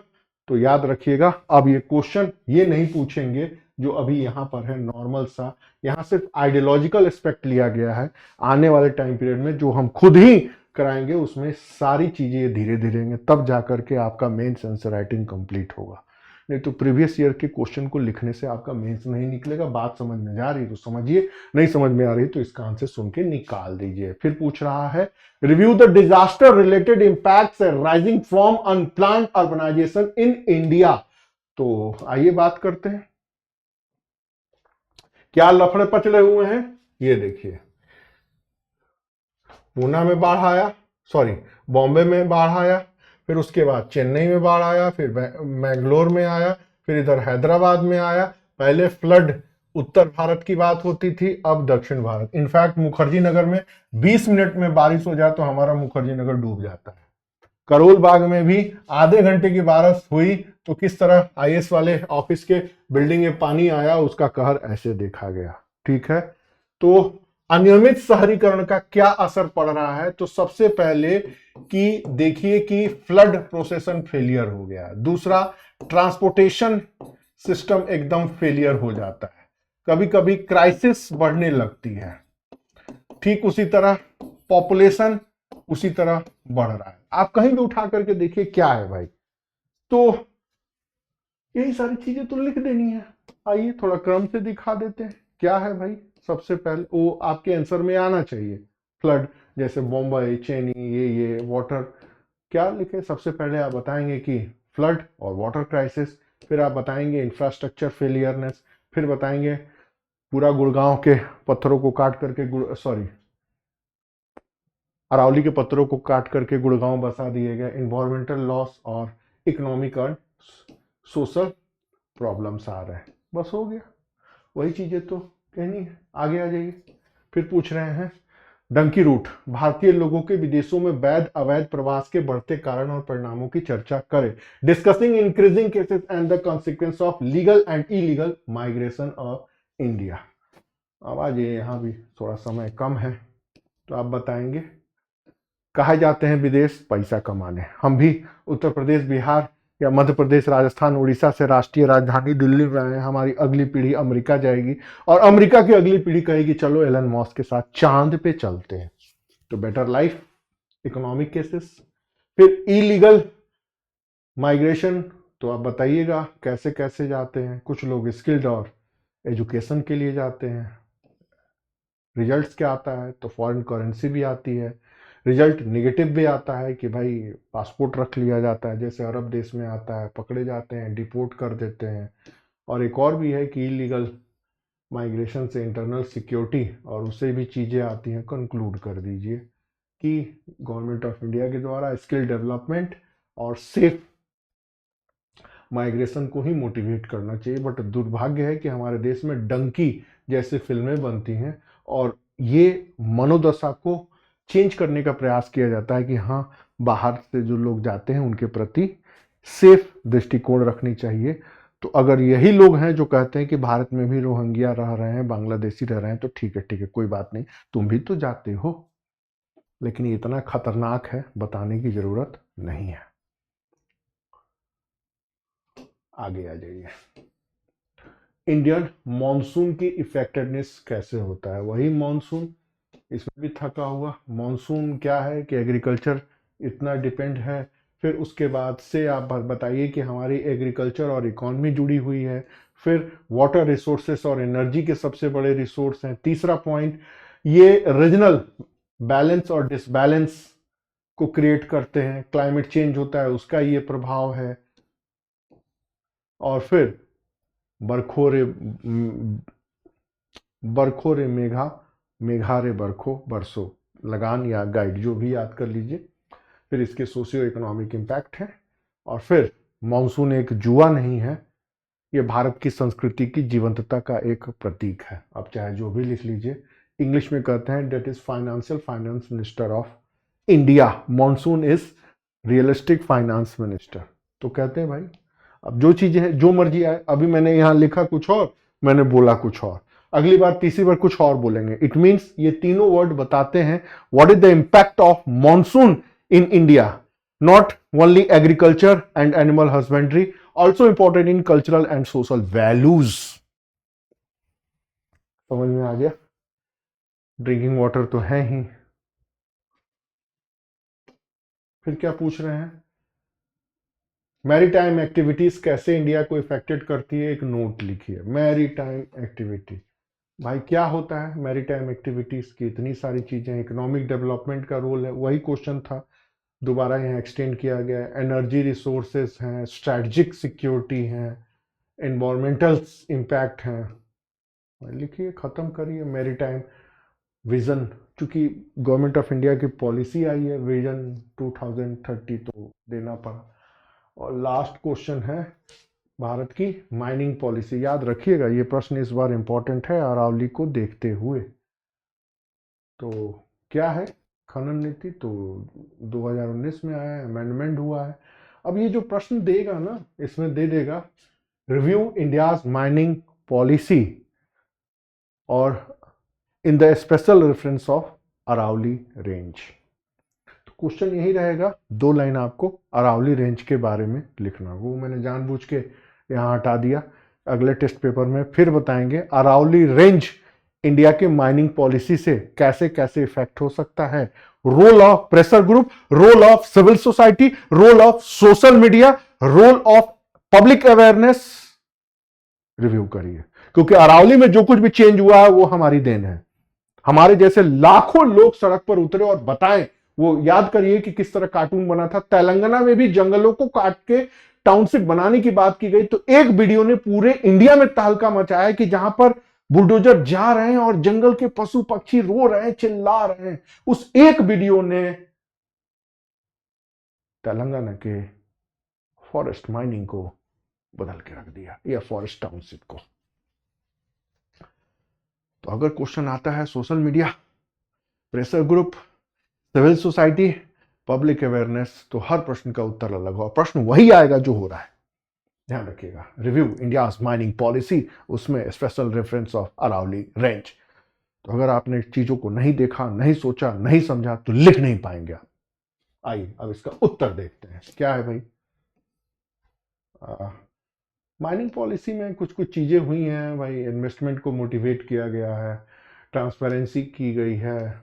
तो याद रखिएगा, अब ये क्वेश्चन ये नहीं पूछेंगे जो अभी यहां पर है नॉर्मल सा। यहां सिर्फ आइडियोलॉजिकल एस्पेक्ट लिया गया है। आने वाले टाइम पीरियड में जो हम खुद ही कराएंगे उसमें सारी चीजें धीरे धीरे तब जाकर के आपका मेंस आंसर राइटिंग कंप्लीट होगा। नहीं तो प्रीवियस ईयर के क्वेश्चन को लिखने से आपका मेंस नहीं निकलेगा। बात समझ में जा रही तो समझिए, नहीं समझ में आ रही तो इसका आंसर सुन के निकाल दीजिए। फिर पूछ रहा है, review the disaster related impacts rising from unplanned urbanisation in India. तो आइए बात करते हैं, क्या लफड़े पचड़े हुए हैं। ये देखिए, पूना में बाढ़ आया, सॉरी बॉम्बे में बाढ़ आया, फिर उसके बाद चेन्नई में बाढ़ आया, फिर मैंगलोर में आया, फिर इधर हैदराबाद में आया। पहले फ्लड उत्तर भारत की बात होती थी, अब दक्षिण भारत। इनफैक्ट मुखर्जी नगर में 20 मिनट में बारिश हो जाए तो हमारा मुखर्जी नगर डूब जाता है। करोल बाग में भी आधे घंटे की बारिश हुई तो किस तरह आईएएस वाले ऑफिस के बिल्डिंग में पानी आया, उसका कहर ऐसे देखा गया। ठीक है, तो अनियमित शहरीकरण का क्या असर पड़ रहा है। तो सबसे पहले कि देखिए कि फ्लड प्रोसेसन फेलियर हो गया। दूसरा, ट्रांसपोर्टेशन सिस्टम एकदम फेलियर हो जाता है, कभी कभी क्राइसिस बढ़ने लगती है। ठीक उसी तरह पॉपुलेशन उसी तरह बढ़ रहा है। आप कहीं भी उठा करके देखिए क्या है भाई, तो यही सारी चीजें तो लिख देनी है। आइए थोड़ा क्रम से दिखा देते हैं क्या है भाई। सबसे पहले वो आपके आंसर में आना चाहिए, फ्लड जैसे बॉम्बे चेन्नई ये वाटर क्या लिखे। सबसे पहले आप बताएंगे कि फ्लड और वाटर क्राइसिस, फिर आप बताएंगे इंफ्रास्ट्रक्चर फेलियरनेस, फिर बताएंगे पूरा गुड़गांव के पत्थरों को काट करके अरावली के पत्थरों को काट करके गुड़गांव बसा दिए गए, इन्वायरमेंटल लॉस और इकोनॉमिक और सोशल प्रॉब्लम्स आ रहे हैं। बस हो गया, वही चीजें तो कहनी है। आगे आ जाइए, फिर पूछ रहे हैं डंकी रूट, भारतीय लोगों के विदेशों में वैध अवैध प्रवास के बढ़ते कारण और परिणामों की चर्चा करें। Discussing increasing cases and the consequence of legal and illegal migration of India. अब आ जाइए, यहाँ भी थोड़ा समय कम है तो आप बताएंगे। कहा जाते हैं विदेश पैसा कमाने, हम भी उत्तर प्रदेश बिहार या मध्य प्रदेश राजस्थान उड़ीसा से राष्ट्रीय राजधानी दिल्ली में आए। हमारी अगली पीढ़ी अमेरिका जाएगी और अमेरिका की अगली पीढ़ी कहेगी चलो एलन मस्क के साथ चांद पे चलते हैं। तो बेटर लाइफ, इकोनॉमिक केसेस, फिर इलीगल माइग्रेशन। तो आप बताइएगा कैसे कैसे जाते हैं। कुछ लोग स्किल्ड और एजुकेशन के लिए जाते हैं। रिजल्ट्स क्या आता है, तो फॉरेन करेंसी भी आती है। रिजल्ट निगेटिव भी आता है कि भाई पासपोर्ट रख लिया जाता है, जैसे अरब देश में आता है, पकड़े जाते हैं, डिपोर्ट कर देते हैं। और एक और भी है कि इलीगल माइग्रेशन से इंटरनल सिक्योरिटी और उससे भी चीज़ें आती हैं। कंक्लूड कर दीजिए कि गवर्नमेंट ऑफ इंडिया के द्वारा स्किल डेवलपमेंट और सेफ माइग्रेशन को ही मोटिवेट करना चाहिए। बट दुर्भाग्य है कि हमारे देश में डंकी जैसे फिल्में बनती हैं और ये मनोदशा को चेंज करने का प्रयास किया जाता है कि हाँ, बाहर से जो लोग जाते हैं उनके प्रति सेफ दृष्टिकोण रखनी चाहिए। तो अगर यही लोग हैं जो कहते हैं कि भारत में भी रोहिंग्या रह रहे हैं, बांग्लादेशी रह रहे हैं, तो ठीक है कोई बात नहीं, तुम भी तो जाते हो, लेकिन ये इतना खतरनाक है बताने की जरूरत नहीं है। आगे आ जाइए, इंडियन मॉनसून की इफेक्टिवनेस कैसे होता है। वही मॉनसून, इसमें भी थका हुआ। मॉनसून क्या है कि एग्रीकल्चर इतना डिपेंड है। फिर उसके बाद से आप बताइए कि हमारी एग्रीकल्चर और इकॉनमी जुड़ी हुई है। फिर वाटर रिसोर्सेस और एनर्जी के सबसे बड़े रिसोर्स हैं। तीसरा पॉइंट, ये रीजनल बैलेंस और डिसबैलेंस को क्रिएट करते हैं। क्लाइमेट चेंज होता है उसका ये प्रभाव है। और फिर बरखोरे बरखो रे मेघा, मेघा रे बरखो बरसो, लगान या गाइड जो भी याद कर लीजिए। फिर इसके सोशियो इकोनॉमिक इम्पैक्ट है, और फिर मानसून एक जुआ नहीं है, ये भारत की संस्कृति की जीवंतता का एक प्रतीक है। आप चाहे जो भी लिख लीजिए। इंग्लिश में कहते हैं that is finance minister of India, monsoon is realistic finance minister. तो कहते हैं भाई अब जो चीजें हैं जो मर्जी आए, अभी मैंने यहां लिखा कुछ और, मैंने बोला कुछ और, अगली बार तीसरी बार कुछ और बोलेंगे। इट मीन्स ये तीनों वर्ड बताते हैं what is the impact of monsoon in India, not only agriculture and animal husbandry, also important in cultural and social values. समझ में आ गया? ड्रिंकिंग वाटर तो है ही। फिर क्या पूछ रहे हैं? मैरीटाइम एक्टिविटीज कैसे इंडिया को इफेक्टेड करती है, एक नोट लिखिए। मैरीटाइम एक्टिविटी भाई क्या होता है? मैरीटाइम एक्टिविटीज की इतनी सारी चीजें, इकोनॉमिक डेवलपमेंट का रोल है, वही क्वेश्चन था, दोबारा यहाँ एक्सटेंड किया गया है। एनर्जी रिसोर्सेस हैं, स्ट्रेटजिक सिक्योरिटी हैं, एनवायरमेंटल इम्पैक्ट हैं। लिखिए, खत्म करिए। मैरीटाइम विजन, चूंकि गवर्नमेंट ऑफ इंडिया की पॉलिसी आई है विजन 2030, तो देना पड़ा। और लास्ट क्वेश्चन है भारत की माइनिंग पॉलिसी। याद रखिएगा ये प्रश्न इस बार इंपॉर्टेंट है अरावली को देखते हुए। तो क्या है खनन नीति? तो 2019 में आया है, अमेंडमेंट हुआ है। अब ये जो प्रश्न देगा ना, इसमें दे देगा रिव्यू इंडियाज माइनिंग पॉलिसी और in the special reference of Aravalli range. तो क्वेश्चन यही रहेगा, 2 लाइन आपको अरावली रेंज के बारे में लिखना। वो मैंने जानबूझ के यहाँ हटा दिया, अगले टेस्ट पेपर में फिर बताएंगे अरावली रेंज इंडिया के माइनिंग पॉलिसी से कैसे कैसे इफेक्ट हो सकता है। Role of pressure group, role of civil society, role of social media, role of public awareness review करिए, क्योंकि अरावली में जो कुछ भी चेंज हुआ है वो हमारी देन है। हमारे जैसे लाखों लोग सड़क पर उतरे और बताएं। वो याद करिए कि किस तरह कार्टून बना था। तेलंगाना में भी जंगलों को काट के टाउनशिप बनाने की बात की गई, तो एक वीडियो ने पूरे इंडिया में तहलका मचाया कि जहां पर बुलडोजर जा रहे हैं और जंगल के पशु पक्षी रो रहे हैं, चिल्ला रहे हैं। उस एक वीडियो ने तेलंगाना के फॉरेस्ट माइनिंग को बदल के रख दिया, या फॉरेस्ट टाउनशिप को। तो अगर क्वेश्चन आता है social media, pressure group, civil society, public awareness, तो हर प्रश्न का उत्तर अलग हो, प्रश्न वही आएगा जो हो रहा है। ध्यान रखिएगा, रिव्यू इंडियाज माइनिंग पॉलिसी, उसमें special reference of Aravalli range. तो अगर आपने चीजों को नहीं देखा, नहीं सोचा, नहीं समझा, तो लिख नहीं पाएंगे आप। आइए अब इसका उत्तर देखते हैं क्या है भाई। माइनिंग पॉलिसी में कुछ कुछ चीजें हुई हैं भाई। इन्वेस्टमेंट को मोटिवेट किया गया है, ट्रांसपेरेंसी की गई है,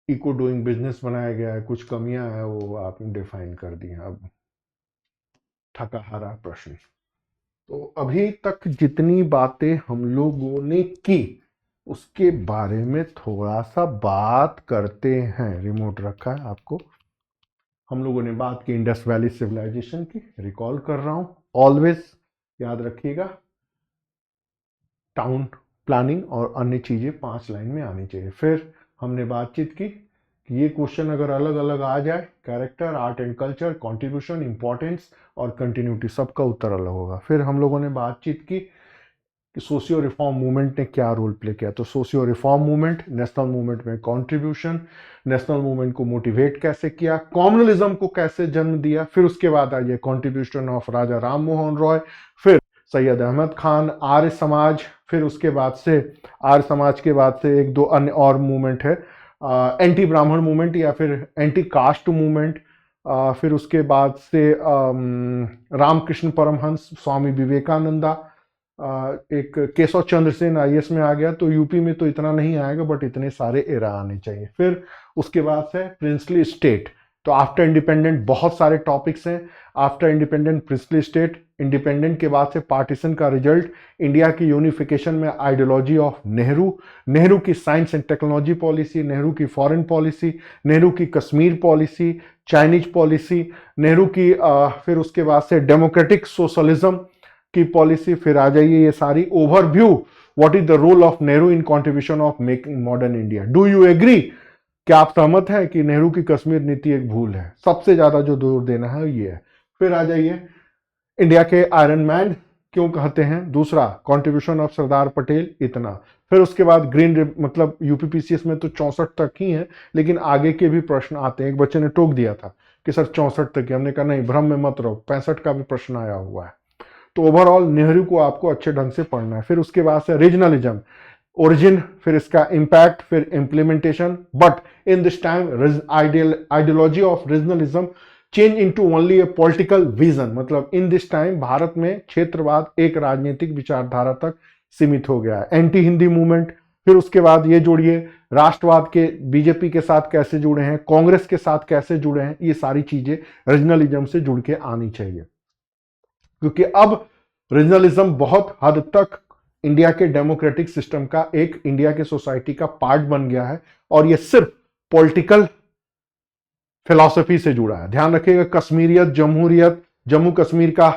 इको डूइंग बिजनेस बनाया गया है, कुछ कमियां हैं वो आपने डिफाइन कर दी हैं। अब थका हारा प्रश्न। तो अभी तक जितनी बातें हम लोगों ने की उसके बारे में थोड़ा सा बात करते हैं। रिमोट रखा है आपको। हम लोगों ने बात की इंडस वैली सिविलाइजेशन की, रिकॉल कर रहा हूं। ऑलवेज याद रखिएगा, टाउन प्लानिंग और अन्य चीजें 5 लाइन में आनी चाहिए। फिर हमने बातचीत की कि ये क्वेश्चन अगर अलग अलग आ जाए, character, art and culture, contribution, importance और कंटिन्यूटी, सबका उत्तर अलग होगा। फिर हम लोगों ने बातचीत की कि सोशियो रिफॉर्म मूवमेंट ने क्या रोल प्ले किया। तो socio reform movement, national movement में कंट्रीब्यूशन, नेशनल मूवमेंट को मोटिवेट कैसे किया, कॉम्युनलिज्म को कैसे जन्म दिया। फिर उसके बाद आइए कंट्रीब्यूशन ऑफ राजा राम मोहन रॉय, फिर सैयद अहमद खान, आर्य समाज, फिर उसके बाद से आर्य समाज के बाद से एक दो अन्य और मूवमेंट है, एंटी ब्राह्मण मूवमेंट या फिर एंटी कास्ट मूवमेंट। फिर उसके बाद से रामकृष्ण परमहंस, स्वामी विवेकानंदा, एक केशव चंद्र सेन आईएएस में आ गया। तो यूपी में तो इतना नहीं आएगा, बट इतने सारे एरा आने चाहिए। फिर उसके बाद से प्रिंसली स्टेट। तो आफ्टर इंडिपेंडेंट बहुत सारे टॉपिक्स हैं। After independent princely state, independent के बाद से पार्टीशन का रिजल्ट, इंडिया की यूनिफिकेशन में आइडियोलॉजी ऑफ नेहरू, नेहरू की science and technology policy, Nehru की फॉरेन पॉलिसी, नेहरू की Kashmir policy, Chinese policy, Nehru की फिर उसके बाद से डेमोक्रेटिक सोशलिज्म की पॉलिसी। फिर आ जाइए ये सारी overview what is the role of Nehru in contribution of making modern India. Do you agree? क्या आप सहमत हैं कि नेहरू की कश्मीर नीति एक भूल है? सबसे ज्यादा जो जोर देना है ये है। फिर आ जाइए, इंडिया के आयरन मैन क्यों कहते हैं? दूसरा, कंट्रीब्यूशन ऑफ सरदार पटेल, इतना। फिर उसके बाद मतलब यूपीपीसीएस में तो 64 तक ही है, लेकिन आगे के भी प्रश्न आते हैं। एक बच्चे ने टोक दिया था कि सर 64 तक ही, हमने कहा नहीं, भ्रम में मत रहो, 65 का भी प्रश्न आया हुआ है। तो ओवरऑल नेहरू को आपको अच्छे ढंग से पढ़ना है। फिर उसके बाद से रीजनलिज्म, ओरिजिन, फिर इसका इंपैक्ट, फिर implementation. But in this time ideology of regionalism change into only A political vision, मतलब इन दिस टाइम भारत में क्षेत्रवाद एक राजनीतिक विचारधारा तक सीमित हो गया है। एंटी हिंदी मूवमेंट, फिर उसके बाद ये जोड़िए राष्ट्रवाद के बीजेपी के साथ कैसे जुड़े हैं, कांग्रेस के साथ कैसे जुड़े हैं, ये सारी चीजें रीजनलिज्म से जुड़ के आनी चाहिए, क्योंकि अब रीजनलिज्म बहुत हद तक इंडिया के डेमोक्रेटिक सिस्टम का, एक इंडिया के सोसाइटी का पार्ट बन गया है, और ये सिर्फ पॉलिटिकल फिलॉसफी से जुड़ा है। ध्यान रखिएगा, कश्मीरियत, जमहूरियत, जम्मू कश्मीर का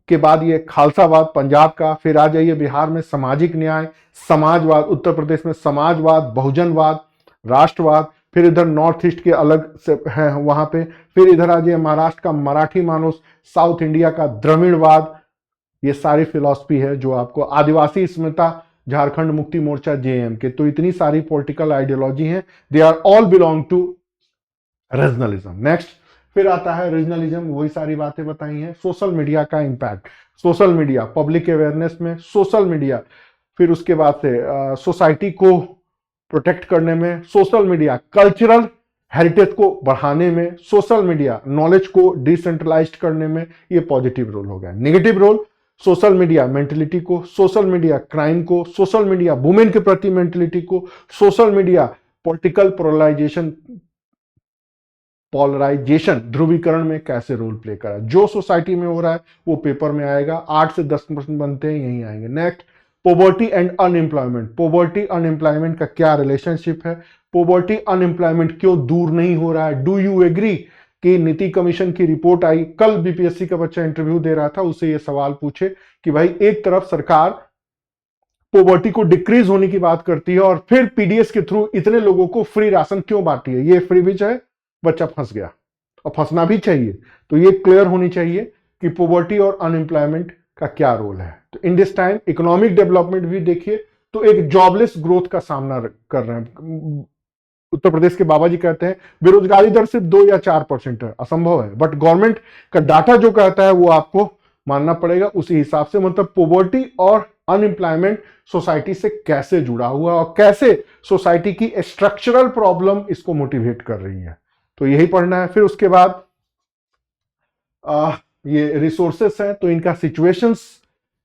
के बाद ये खालसावाद पंजाब का। फिर आ जाइए बिहार में सामाजिक न्याय, समाजवाद, उत्तर प्रदेश में समाजवाद, बहुजनवाद, राष्ट्रवाद। फिर इधर नॉर्थ ईस्ट के अलग से है वहां पे। फिर इधर आ जाइए महाराष्ट्र का मराठी मानस, साउथ इंडिया का द्रविड़वाद। ये सारी फिलॉसफी है जो आपको, आदिवासी अस्मिता, झारखंड मुक्ति मोर्चा, जेएम के। तो इतनी सारी पॉलिटिकल आइडियोलॉजी हैं, they are all belong to regionalism. Next फिर आता है रीजनलिज्म, वही सारी बातें बताई हैं। सोशल मीडिया का impact, social media public awareness में, सोशल मीडिया, फिर उसके बाद से सोसाइटी को प्रोटेक्ट करने में, सोशल मीडिया कल्चरल हेरिटेज को बढ़ाने में, सोशल मीडिया नॉलेज को डिसेंट्रलाइज्ड करने में, ये पॉजिटिव रोल हो गया। Negative role, social media mentality को, सोशल मीडिया क्राइम को, सोशल मीडिया वुमेन के प्रति मेंटलिटी को, सोशल मीडिया पॉलिटिकल पोलराइजेशन ध्रुवीकरण में कैसे रोल प्ले करा। जो सोसाइटी में हो रहा है वो पेपर में आएगा, 8 से 10% बनते हैं, यही आएंगे। Next, poverty and unemployment. Poverty unemployment का क्या रिलेशनशिप है? पोवर्टी अनएम्प्लॉयमेंट क्यों दूर नहीं हो रहा है? डू यू एग्री कि नीति कमीशन की रिपोर्ट आई, कल बीपीएससी का बच्चा इंटरव्यू दे रहा था, उसे ये सवाल पूछे कि भाई एक तरफ सरकार पोवर्टी को डिक्रीज होने की बात करती है और फिर पीडीएस के थ्रू इतने लोगों को फ्री राशन क्यों बांटी है? ये फ्री विच है? बच्चा फंस गया, और फंसना भी चाहिए। तो ये क्लियर होनी चाहिए कि पोवर्टी और अनएम्प्लॉयमेंट का क्या रोल है। तो in this time economic development भी देखिए तो एक जॉबलेस ग्रोथ का सामना कर रहे हैं। उत्तर प्रदेश के बाबा जी कहते हैं बेरोजगारी दर सिर्फ 2 या 4% है, असंभव है। बट गवर्नमेंट का डाटा जो कहता है वो आपको मानना पड़ेगा उसी हिसाब से। मतलब पोवर्टी और अनएम्प्लॉयमेंट सोसाइटी से कैसे जुड़ा हुआ और कैसे सोसाइटी की स्ट्रक्चरल प्रॉब्लम इसको मोटिवेट कर रही है, तो यही पढ़ना है। फिर उसके बाद ये रिसोर्सेस हैं, तो इनका सिचुएशंस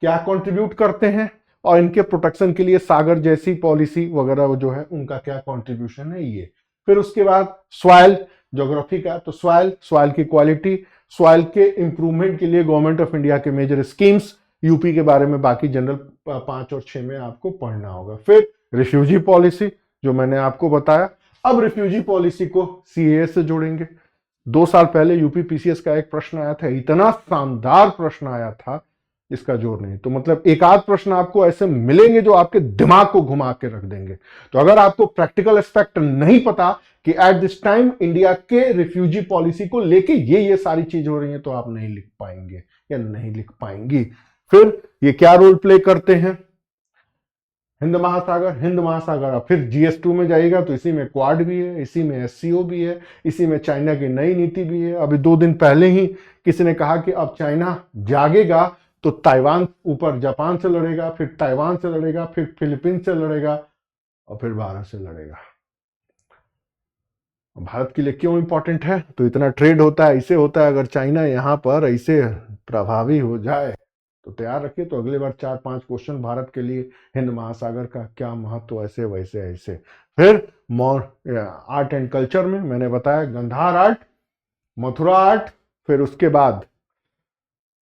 क्या कंट्रीब्यूट करते हैं, और इनके प्रोटेक्शन के लिए सागर जैसी पॉलिसी वगैरह जो है उनका क्या कंट्रीब्यूशन है ये। फिर उसके बाद सॉइल ज्योग्राफी का, तो सॉइल की क्वालिटी, सॉइल के इंप्रूवमेंट के लिए गवर्नमेंट ऑफ इंडिया के मेजर स्कीम्स, यूपी के बारे में बाकी जनरल 5 और 6 में आपको पढ़ना होगा। फिर रिफ्यूजी पॉलिसी जो मैंने आपको बताया। अब रिफ्यूजी पॉलिसी को सीएए से जोड़ेंगे। 2 साल पहले यूपी पीसीएस का एक प्रश्न आया था, इतना शानदार प्रश्न आया था, इसका जोर नहीं। तो मतलब एक आध प्रश्न आपको ऐसे मिलेंगे जो आपके दिमाग को घुमा के रख देंगे। तो अगर आपको प्रैक्टिकल एस्पेक्ट नहीं पता कि एट दिस टाइम इंडिया के रिफ्यूजी पॉलिसी को लेके ये सारी चीज हो रही है, तो आप नहीं लिख पाएंगे या नहीं लिख पाएंगी। फिर ये क्या रोल प्ले करते हैं? हिंद महासागर। अब फिर GS2 में जाएगा तो इसी में क्वाड भी है, इसी में SCO भी है, इसी में चाइना की नई नीति भी है। अभी 2 दिन पहले ही किसी ने कहा कि अब चाइना जागेगा तो ताइवान ऊपर जापान से लड़ेगा, फिर ताइवान से लड़ेगा, फिर फिलीपींस से लड़ेगा, और फिर भारत से लड़ेगा। भारत के लिए क्यों इंपॉर्टेंट है? तो इतना ट्रेड होता है, ऐसे होता है। अगर चाइना यहाँ पर ऐसे प्रभावी हो जाए तो तैयार रखिए, तो अगले बार 4-5 क्वेश्चन भारत के लिए, हिंद महासागर का क्या महत्व, ऐसे वैसे ऐसे। फिर आर्ट एंड कल्चर में मैंने बताया गंधार आर्ट, मथुरा आर्ट, फिर उसके बाद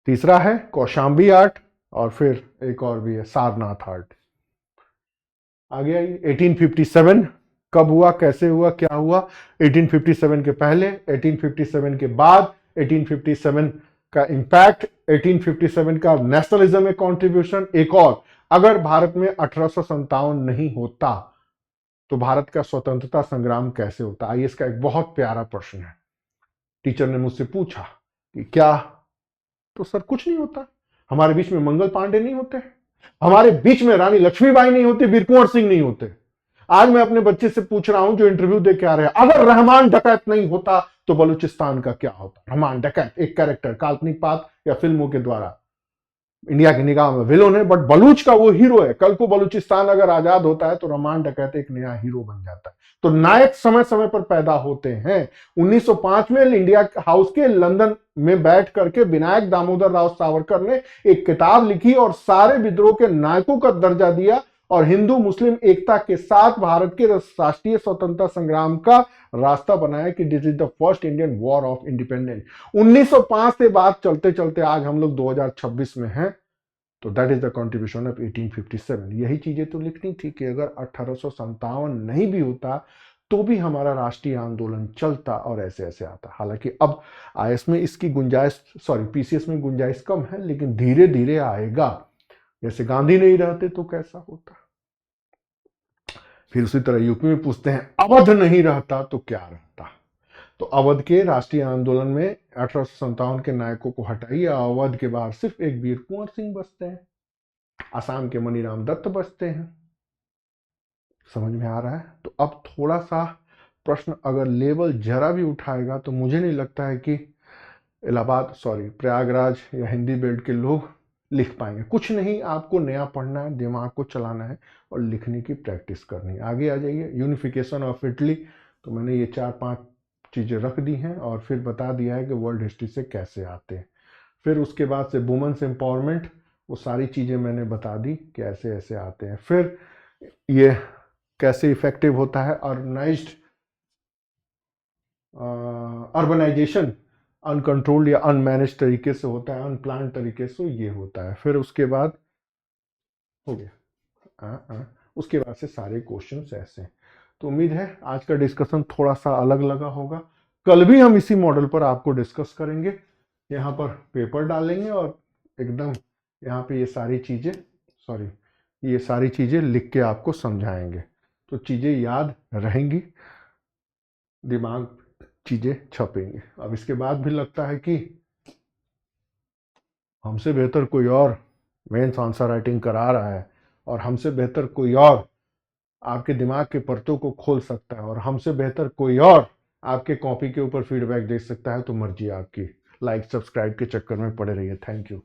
तीसरा है कौशाम्बी आर्ट, और फिर एक और भी है सारनाथ आर्ट। आगे आइए, 1857 कब हुआ, कैसे हुआ, क्या हुआ? 1857 के पहले, 1857 के बाद, 1857 का इम्पैक्ट, 1857 का नेशनलिज्म में कंट्रीब्यूशन। एक और, अगर भारत में 1857 नहीं होता तो भारत का स्वतंत्रता संग्राम कैसे होता? आइए, इसका एक बहुत प्यारा प्रश्न है। टीचर ने मुझसे पूछा कि क्या, तो सर कुछ नहीं होता। हमारे बीच में मंगल पांडे नहीं होते, हमारे बीच में रानी लक्ष्मीबाई नहीं होती, वीर कुंवर सिंह नहीं होते। आज मैं अपने बच्चे से पूछ रहा हूं जो इंटरव्यू दे के आ रहे हैं, अगर रहमान डकैत नहीं होता तो बलूचिस्तान का क्या होता? रहमान डकैत एक कैरेक्टर, काल्पनिक पात्र या फिल्मों के द्वारा इंडिया की निगाह में विलोन है, बट बलूच का वो हीरो है। कल को बलूचिस्तान अगर आजाद होता है तो रहमान डकैत एक नया हीरो बन जाता है। तो नायक समय समय पर पैदा होते हैं। 1905 में इंडिया हाउस के लंदन में बैठ करके विनायक दामोदर राव सावरकर ने एक किताब लिखी और सारे विद्रोह के नायकों का दर्जा दिया और हिंदू मुस्लिम एकता के साथ भारत के राष्ट्रीय स्वतंत्रता संग्राम का रास्ता बनाया कि this is the first Indian war of independence. 1905 से बात चलते चलते आज हम लोग 2026 में हैं, तो that is the contribution of 1857। यही चीजें तो लिखनी थी कि अगर 1857 नहीं भी होता तो भी हमारा राष्ट्रीय आंदोलन चलता और ऐसे ऐसे आता। हालांकि अब आईएएस में इसकी गुंजाइश, सॉरी पीसीएस में गुंजाइश कम है, लेकिन धीरे धीरे आएगा। जैसे गांधी नहीं रहते तो कैसा होता। फिर उसी तरह यूपी में पूछते हैं अवध नहीं रहता तो क्या रहता? तो अवध के राष्ट्रीय आंदोलन में 1857 के नायकों को हटाइए, अवध के बाहर सिर्फ एक वीर कुंवर सिंह बचते हैं, असम के मनीराम दत्त बचते हैं। समझ में आ रहा है? तो अब थोड़ा सा प्रश्न अगर लेवल जरा भी उठाएगा तो मुझे नहीं लगता है कि प्रयागराज या हिंदी बेल्ट के लोग लिख पाएंगे। कुछ नहीं, आपको नया पढ़ना है, दिमाग को चलाना है और लिखने की प्रैक्टिस करनी है। आगे आ जाइए, यूनिफिकेशन ऑफ इटली, तो मैंने ये 4-5 चीज़ें रख दी हैं और फिर बता दिया है कि वर्ल्ड हिस्ट्री से कैसे आते हैं। फिर उसके बाद से वुमेन्स एम्पावरमेंट, वो सारी चीज़ें मैंने बता दी कि ऐसे ऐसे आते हैं। फिर ये कैसे इफेक्टिव होता है, अर्बनाइजेशन अनकंट्रोल्ड या अनमैनेज तरीके से होता है, अनप्लान तरीके से ये होता है। फिर उसके बाद हो गया, उसके बाद से सारे क्वेश्चंस ऐसे हैं। तो उम्मीद है आज का डिस्कशन थोड़ा सा अलग लगा होगा। कल भी हम इसी मॉडल पर आपको डिस्कस करेंगे, यहाँ पर पेपर डालेंगे और एकदम यहाँ पे ये सारी चीज़ें लिख के आपको समझाएंगे, तो चीज़ें याद रहेंगी, दिमाग चीज़ें छपेंगे। अब इसके बाद भी लगता है कि हमसे बेहतर कोई और मेंस आंसर राइटिंग करा रहा है और हमसे बेहतर कोई और आपके दिमाग के परतों को खोल सकता है और हमसे बेहतर कोई और आपके कॉपी के ऊपर फीडबैक दे सकता है, तो मर्जी आपकी। लाइक सब्सक्राइब के चक्कर में पड़े रहिए। Thank you.